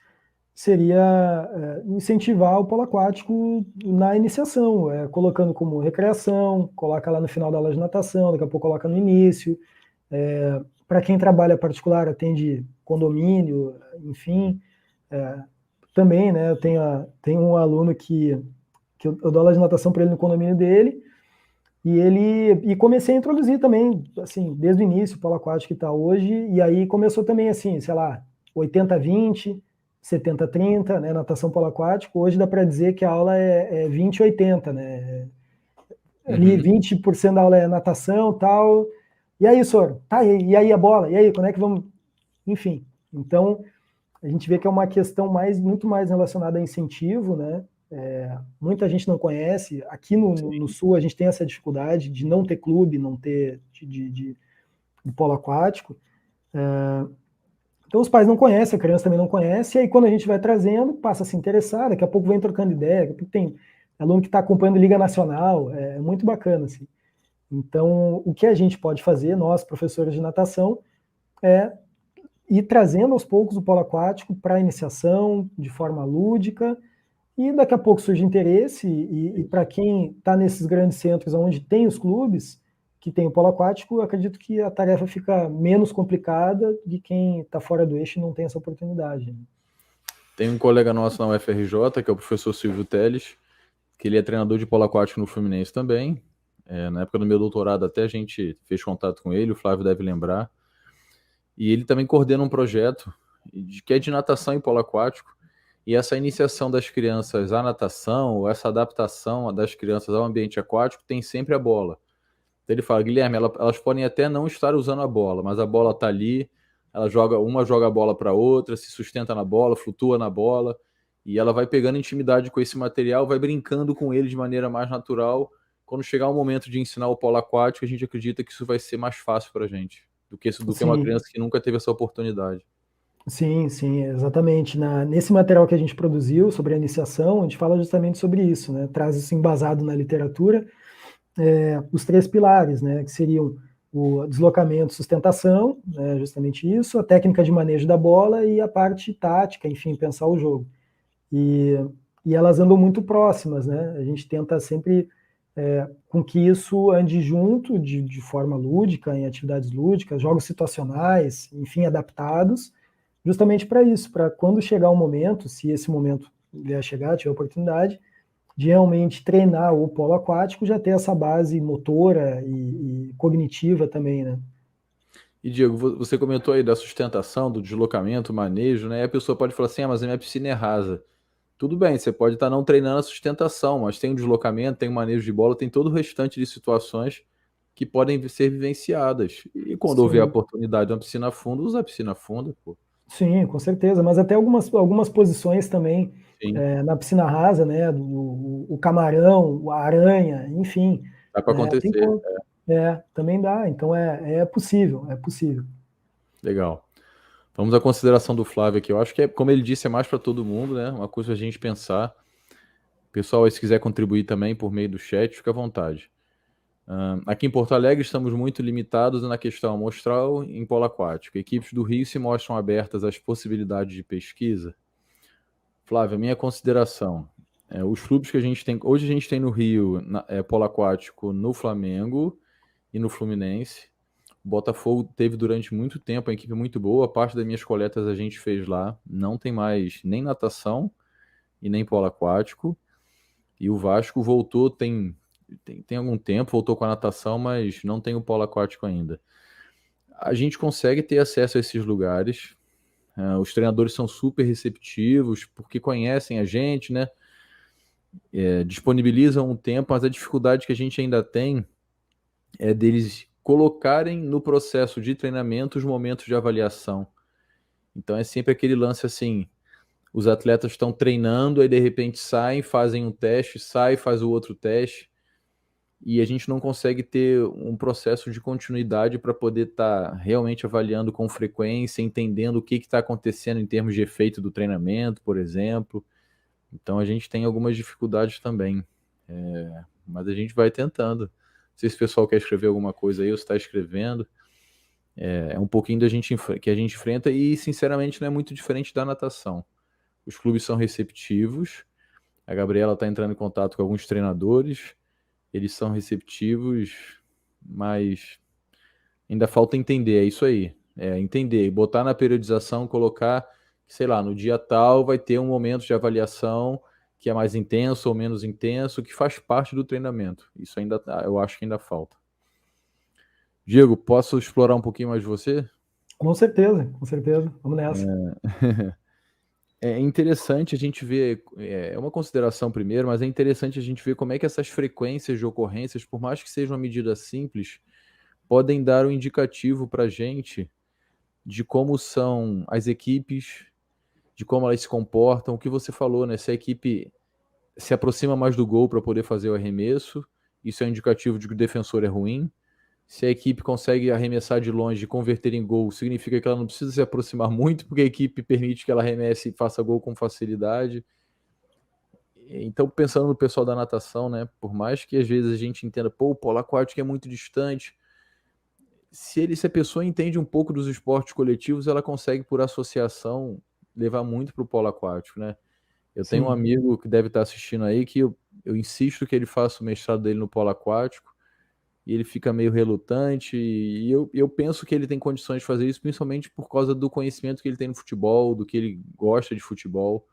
seria incentivar o polo aquático na iniciação, colocando como recreação, coloca lá no final da aula de natação, daqui a pouco coloca no início. Para quem trabalha particular, atende condomínio, enfim. Também, né, eu tenho um aluno que eu dou aula de natação para ele no condomínio dele, e comecei a introduzir também, assim, desde o início, o polo aquático que está hoje, e aí começou também assim, sei lá, 80-20, 70-30, né, natação polo aquático. Hoje dá para dizer que a aula é 20-80, né, ali Uhum. 20% da aula é natação, tal, e aí, senhor, tá, e aí a bola, e aí, quando é que vamos, enfim, então, a gente vê que é uma questão muito mais relacionada a incentivo, né, muita gente não conhece. Aqui no Sul a gente tem essa dificuldade de não ter clube, não ter de polo aquático. Então os pais não conhecem, a criança também não conhece, e aí quando a gente vai trazendo, passa a se interessar, daqui a pouco vem trocando ideia, daqui a pouco tem aluno que está acompanhando Liga Nacional, é muito bacana, assim. Então, o que a gente pode fazer, nós, professores de natação, é ir trazendo aos poucos o polo aquático para a iniciação, de forma lúdica, e daqui a pouco surge interesse, e para quem está nesses grandes centros onde tem os clubes, que tem o polo aquático, eu acredito que a tarefa fica menos complicada de quem está fora do eixo e não tem essa oportunidade. Tem um colega nosso na UFRJ, que é o professor Silvio Teles, que ele é treinador de polo aquático no Fluminense também. Na época do meu doutorado até a gente fez contato com ele, o Flávio deve lembrar. E ele também coordena um projeto que é de natação e polo aquático. E essa iniciação das crianças à natação, ou essa adaptação das crianças ao ambiente aquático, tem sempre a bola. Então ele fala, Guilherme, elas podem até não estar usando a bola, mas a bola está ali, uma joga a bola para outra, se sustenta na bola, flutua na bola, e ela vai pegando intimidade com esse material, vai brincando com ele de maneira mais natural. Quando chegar o momento de ensinar o polo aquático, a gente acredita que isso vai ser mais fácil para a gente do que uma Sim, criança que nunca teve essa oportunidade. sim, exatamente. Nesse material que a gente produziu sobre a iniciação, a gente fala justamente sobre isso, né? Traz isso embasado na literatura, os 3 pilares, né? Que seriam o deslocamento, sustentação, né, justamente isso, a técnica de manejo da bola e a parte tática, enfim, pensar o jogo. E, e elas andam muito próximas, né? A gente tenta sempre com que isso ande junto, de forma lúdica, em atividades lúdicas, jogos situacionais, enfim, adaptados, justamente para isso, para quando chegar o momento, se esse momento vier a chegar, tiver a oportunidade, de realmente treinar o polo aquático, já ter essa base motora e cognitiva também, né? E Diego, você comentou aí da sustentação, do deslocamento, manejo, né? E a pessoa pode falar assim, mas a minha piscina é rasa. Tudo bem, você pode estar não treinando a sustentação, mas tem o deslocamento, tem o manejo de bola, tem todo o restante de situações que podem ser vivenciadas. E quando houver a Sim, oportunidade de uma piscina funda, usa a piscina funda, pô. sim, com certeza, mas até algumas posições também Sim, na piscina rasa, né? O camarão, a aranha, enfim, dá para né? Tem acontecer. como. Também dá, então é possível, é possível. Legal. Vamos à consideração do Flávio aqui. Eu acho que, como ele disse, é mais para todo mundo, né? Uma coisa a gente pensar. Pessoal, aí, se quiser contribuir também por meio do chat, fica à vontade. Aqui em Porto Alegre estamos muito limitados na questão amostral em polo aquático. Equipes do Rio se mostram abertas às possibilidades de pesquisa. Flávio, a minha consideração. Os clubes que a gente tem. Hoje a gente tem no Rio polo aquático no Flamengo e no Fluminense. O Botafogo teve durante muito tempo uma equipe muito boa. Parte das minhas coletas a gente fez lá. Não tem mais nem natação e nem polo aquático. E o Vasco voltou, tem algum tempo, voltou com a natação, mas não tem o polo aquático ainda. A gente consegue ter acesso a esses lugares. Os treinadores são super receptivos, porque conhecem a gente, né? Disponibilizam o tempo, mas a dificuldade que a gente ainda tem é deles colocarem no processo de treinamento os momentos de avaliação. Então é sempre aquele lance assim: os atletas estão treinando, aí de repente saem, fazem um teste, sai, faz o outro teste. E a gente não consegue ter um processo de continuidade para poder estar realmente avaliando com frequência, entendendo o que está acontecendo em termos de efeito do treinamento, por exemplo. Então a gente tem algumas dificuldades também, mas a gente vai tentando. Não sei se o pessoal quer escrever alguma coisa aí ou se está escrevendo. É um pouquinho que a gente enfrenta e, sinceramente, não é muito diferente da natação. Os clubes são receptivos, a Gabriela está entrando em contato com alguns treinadores, eles são receptivos, mas ainda falta entender, é isso aí. É entender, botar na periodização, colocar, sei lá, no dia tal vai ter um momento de avaliação que é mais intenso ou menos intenso, que faz parte do treinamento. Isso ainda, eu acho que ainda falta. Diego, posso explorar um pouquinho mais de você? Com certeza, com certeza. Vamos nessa. É interessante a gente ver, é uma consideração primeiro, mas é interessante a gente ver como é que essas frequências de ocorrências, por mais que seja uma medida simples, podem dar um indicativo para a gente de como são as equipes, de como elas se comportam, o que você falou, né? Se a equipe se aproxima mais do gol para poder fazer o arremesso, isso é um indicativo de que o defensor é ruim. Se a equipe consegue arremessar de longe e converter em gol, significa que ela não precisa se aproximar muito, porque a equipe permite que ela arremesse e faça gol com facilidade. Então, pensando no pessoal da natação, né? Por mais que às vezes a gente entenda, pô, o polo aquático é muito distante, se a pessoa entende um pouco dos esportes coletivos, ela consegue, por associação, levar muito para o polo aquático, né? Eu tenho um Sim. amigo que deve estar assistindo aí que eu insisto que ele faça o mestrado dele no polo aquático e ele fica meio relutante e eu penso que ele tem condições de fazer isso, principalmente por causa do conhecimento que ele tem no futebol, do que ele gosta de futebol.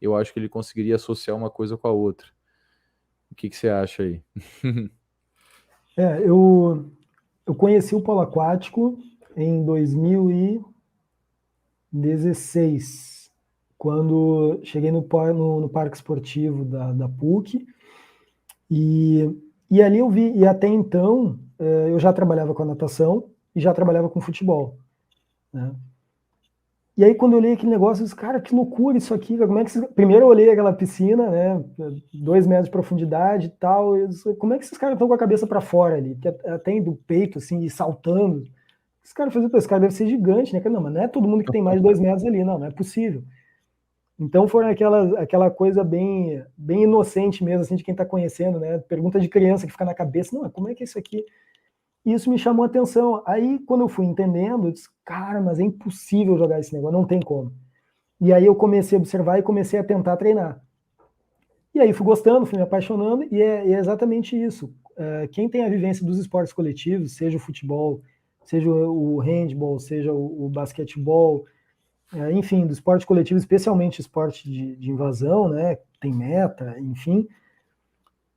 Eu acho que ele conseguiria associar uma coisa com a outra. O que você acha aí? Eu conheci o polo aquático em 2016, quando cheguei no parque esportivo da PUC, e ali eu vi, e até então eu já trabalhava com a natação e já trabalhava com futebol, né? E aí quando eu olhei aquele negócio, eu disse, cara, que loucura isso aqui, como é que primeiro eu olhei aquela piscina, né, 2 metros de profundidade e tal, como é que esses caras estão com a cabeça para fora ali, que tem do peito, assim, e saltando, esse cara deve ser gigante, né, não, mas não é todo mundo que tem mais de 2 metros ali, não é possível. Então foram aquela coisa bem inocente mesmo, assim, de quem está conhecendo, né, pergunta de criança que fica na cabeça, não, como é que é isso aqui? E isso me chamou a atenção. Aí, quando eu fui entendendo, eu disse, cara, mas é impossível jogar esse negócio, não tem como. E aí eu comecei a observar e comecei a tentar treinar. E aí fui gostando, fui me apaixonando, e é exatamente isso. Quem tem a vivência dos esportes coletivos, seja o futebol, seja o handball, seja o basquetebol, enfim, do esporte coletivo, especialmente esporte de invasão, né, tem meta, enfim,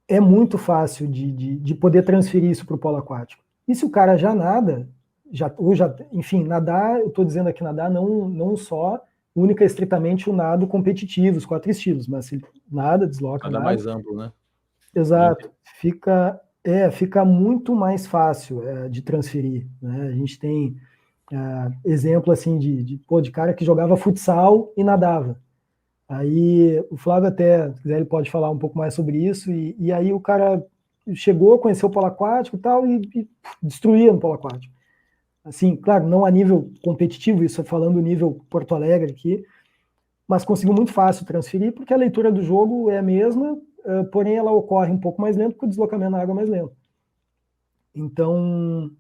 é muito fácil de poder transferir isso para o polo aquático. E se o cara já nada, enfim, nadar, eu estou dizendo aqui nadar não só única e estritamente o nado competitivo, os 4 estilos, mas se nada, desloca, Nada nada. mais amplo, né? Exato. Fica muito mais fácil de transferir, né? A gente tem exemplo assim de cara que jogava futsal e nadava. Aí o Flávio até, se quiser, ele pode falar um pouco mais sobre isso, e aí o cara chegou, conheceu o polo aquático e tal, e destruía no polo aquático. Assim, claro, não a nível competitivo, isso é falando nível Porto Alegre aqui, mas conseguiu muito fácil transferir, porque a leitura do jogo é a mesma, porém ela ocorre um pouco mais lento, porque o deslocamento na água é mais lento. Então,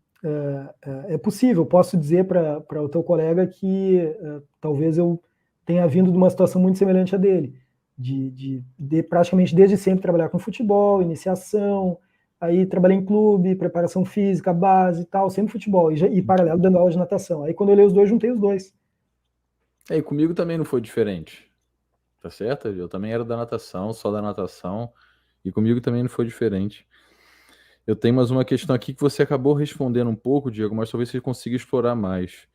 é possível, posso dizer para o teu colega que talvez eu tenha vindo de uma situação muito semelhante à dele, de praticamente desde sempre trabalhar com futebol, iniciação, aí trabalhei em clube, preparação física, base e tal, sempre futebol, e paralelo dando aula de natação. Aí quando eu olhei os dois, juntei os dois. E comigo também não foi diferente, tá certo? Eu também era da natação, só da natação, e comigo também não foi diferente. Eu tenho mais uma questão aqui que você acabou respondendo um pouco, Diego, mas talvez você consiga explorar mais.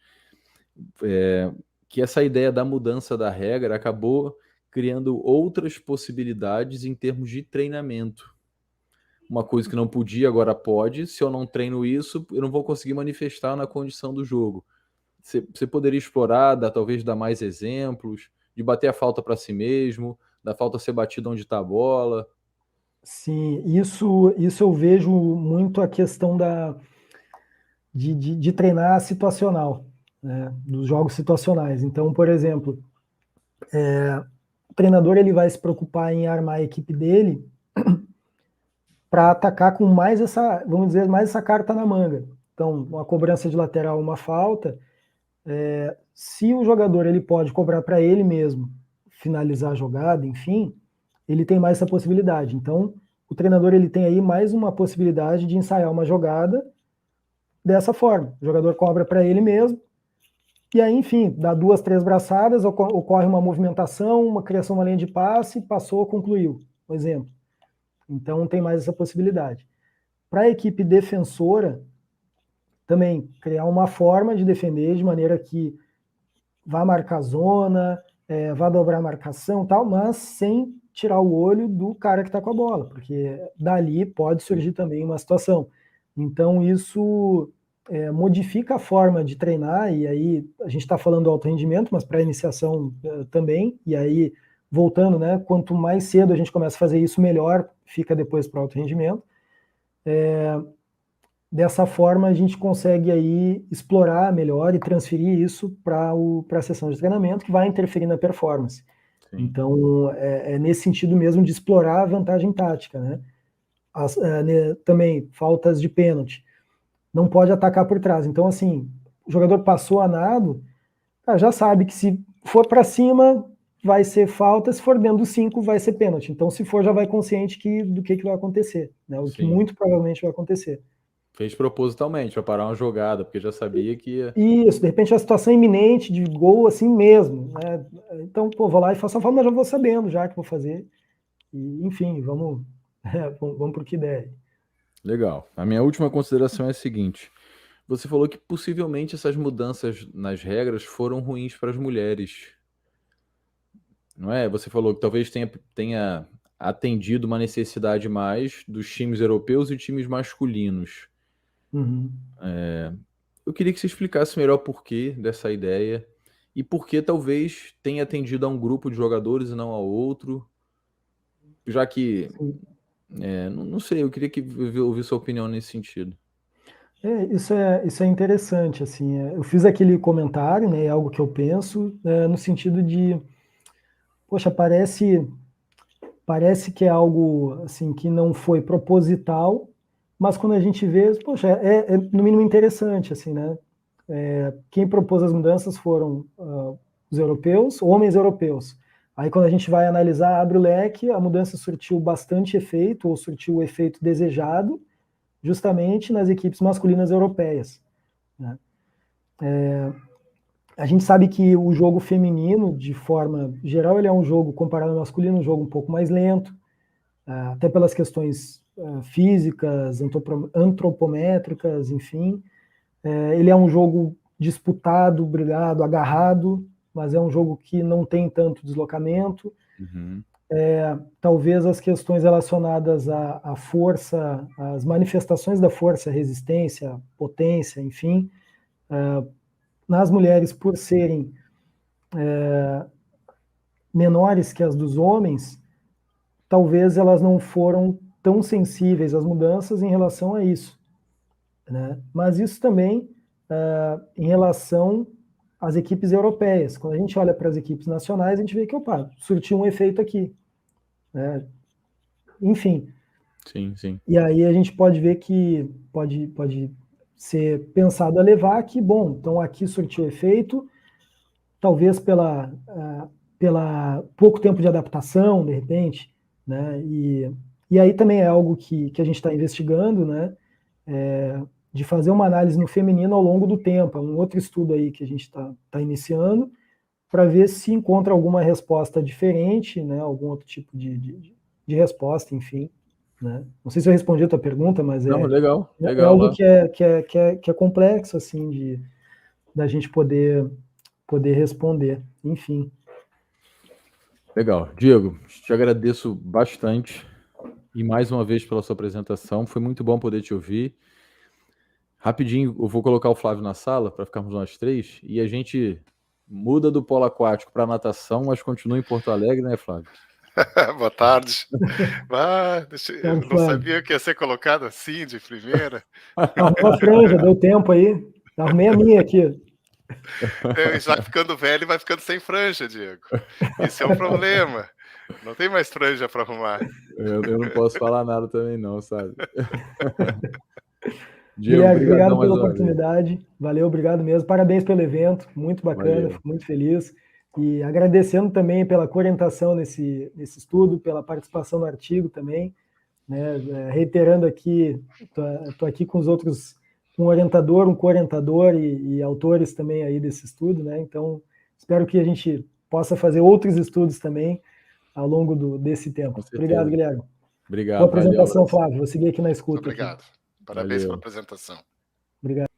Que essa ideia da mudança da regra acabou criando outras possibilidades em termos de treinamento. Uma coisa que não podia, agora pode. Se eu não treino isso, eu não vou conseguir manifestar na condição do jogo. Você poderia explorar, talvez dar mais exemplos, de bater a falta para si mesmo, da falta ser batida onde está a bola. Sim, isso eu vejo muito a questão de treinar situacional, né, dos jogos situacionais. Então, por exemplo, o treinador ele vai se preocupar em armar a equipe dele para atacar com mais essa, vamos dizer, mais essa carta na manga. Então, uma cobrança de lateral, uma falta, se o jogador ele pode cobrar para ele mesmo, finalizar a jogada, enfim, ele tem mais essa possibilidade. Então, o treinador ele tem aí mais uma possibilidade de ensaiar uma jogada dessa forma. O jogador cobra para ele mesmo, e aí, enfim, dá 2, 3 braçadas, ocorre uma movimentação, uma criação de uma linha de passe, passou, concluiu, por exemplo. Então tem mais essa possibilidade. Para a equipe defensora, também criar uma forma de defender de maneira que vá marcar zona, vá dobrar a marcação tal, mas sem tirar o olho do cara que está com a bola, porque dali pode surgir também uma situação. Então isso modifica a forma de treinar, e aí a gente está falando do alto rendimento, mas para iniciação também, e aí voltando, né, quanto mais cedo a gente começa a fazer isso, melhor fica depois para o alto rendimento. Dessa forma a gente consegue aí explorar melhor e transferir isso para a sessão de treinamento, que vai interferir na performance. Sim. Então é nesse sentido mesmo de explorar a vantagem tática, né? Também faltas de pênalti, não pode atacar por trás. Então, assim, o jogador passou a nado, já sabe que se for para cima vai ser falta, se for dentro dos 5 vai ser pênalti. Então, se for, já vai consciente do que vai acontecer, né? O Sim. que muito provavelmente vai acontecer. Fez propositalmente para parar uma jogada, porque já sabia que ia... Isso, de repente a situação iminente de gol assim mesmo, né? Então, pô, vou lá e faço a falta, mas já vou sabendo já que vou fazer. E, enfim, vamos pro que der. Legal. A minha última consideração é a seguinte: você falou que possivelmente essas mudanças nas regras foram ruins para as mulheres. não é? Você falou que talvez tenha atendido uma necessidade mais dos times europeus e times masculinos. Uhum. Eu queria que você explicasse melhor o porquê dessa ideia e por que talvez tenha atendido a um grupo de jogadores e não a outro, já que, Sim. não sei, eu queria ouvir sua opinião nesse sentido. Isso é interessante, assim, eu fiz aquele comentário, né, é algo que eu penso, no sentido de, poxa, parece que é algo, assim, que não foi proposital, mas quando a gente vê, poxa, é no mínimo interessante, assim, né, quem propôs as mudanças foram os europeus, homens europeus. Aí quando a gente vai analisar, abre o leque, a mudança surtiu bastante efeito, ou surtiu o efeito desejado, justamente nas equipes masculinas europeias, né? A gente sabe que o jogo feminino, de forma geral, ele é um jogo, comparado ao masculino, um jogo um pouco mais lento, até pelas questões físicas, antropométricas, enfim. Ele é um jogo disputado, brigado, agarrado, mas é um jogo que não tem tanto deslocamento. Uhum. Talvez as questões relacionadas à força, as manifestações da força, resistência, potência, enfim, nas mulheres, por serem menores que as dos homens, talvez elas não foram tão sensíveis às mudanças em relação a isso, né? Mas isso também em relação às equipes europeias. Quando a gente olha para as equipes nacionais, a gente vê que, opa, surtiu um efeito aqui, né? Enfim. Sim, sim. E aí a gente pode ver que pode ser pensado a levar que, bom, então aqui surtiu efeito, talvez pela pouco tempo de adaptação, de repente, né? E aí também é algo que a gente está investigando, né? De fazer uma análise no feminino ao longo do tempo. É um outro estudo aí que a gente está iniciando para ver se encontra alguma resposta diferente, né? Algum outro tipo de resposta, enfim. Né? Não sei se eu respondi a tua pergunta, mas Não, legal, é legal. algo que é complexo, assim, da gente poder responder. Enfim. Legal. Diego, te agradeço bastante e mais uma vez pela sua apresentação. Foi muito bom poder te ouvir. Rapidinho, eu vou colocar o Flávio na sala para ficarmos nós três e a gente muda do polo aquático para natação, mas continua em Porto Alegre, né, Flávio? Boa tarde. Eu não Flávio. sabia que ia ser colocado assim de primeira. Arrumou a franja, deu tempo aí. Arrumei a minha aqui. Já ficando velho, vai ficando sem franja, Diego. Esse é o problema. Não tem mais franja para arrumar. Eu não posso falar nada também não, sabe? Diego, Guilherme, obrigadão obrigado mais pela uma vez. oportunidade. Valeu, obrigado mesmo. Parabéns pelo evento, muito bacana, Valeu. fico muito feliz. E agradecendo também pela orientação nesse estudo, pela participação no artigo também. Né? Reiterando aqui, estou aqui com os outros, um orientador, um co-orientador e autores também aí desse estudo, né? Então, espero que a gente possa fazer outros estudos também ao longo desse tempo. Com certeza. Obrigado, Guilherme. Obrigado. Boa apresentação, Valeu, Flávio. Vou seguir aqui na escuta. Obrigado. Aqui. Parabéns Valeu. pela apresentação. Obrigado.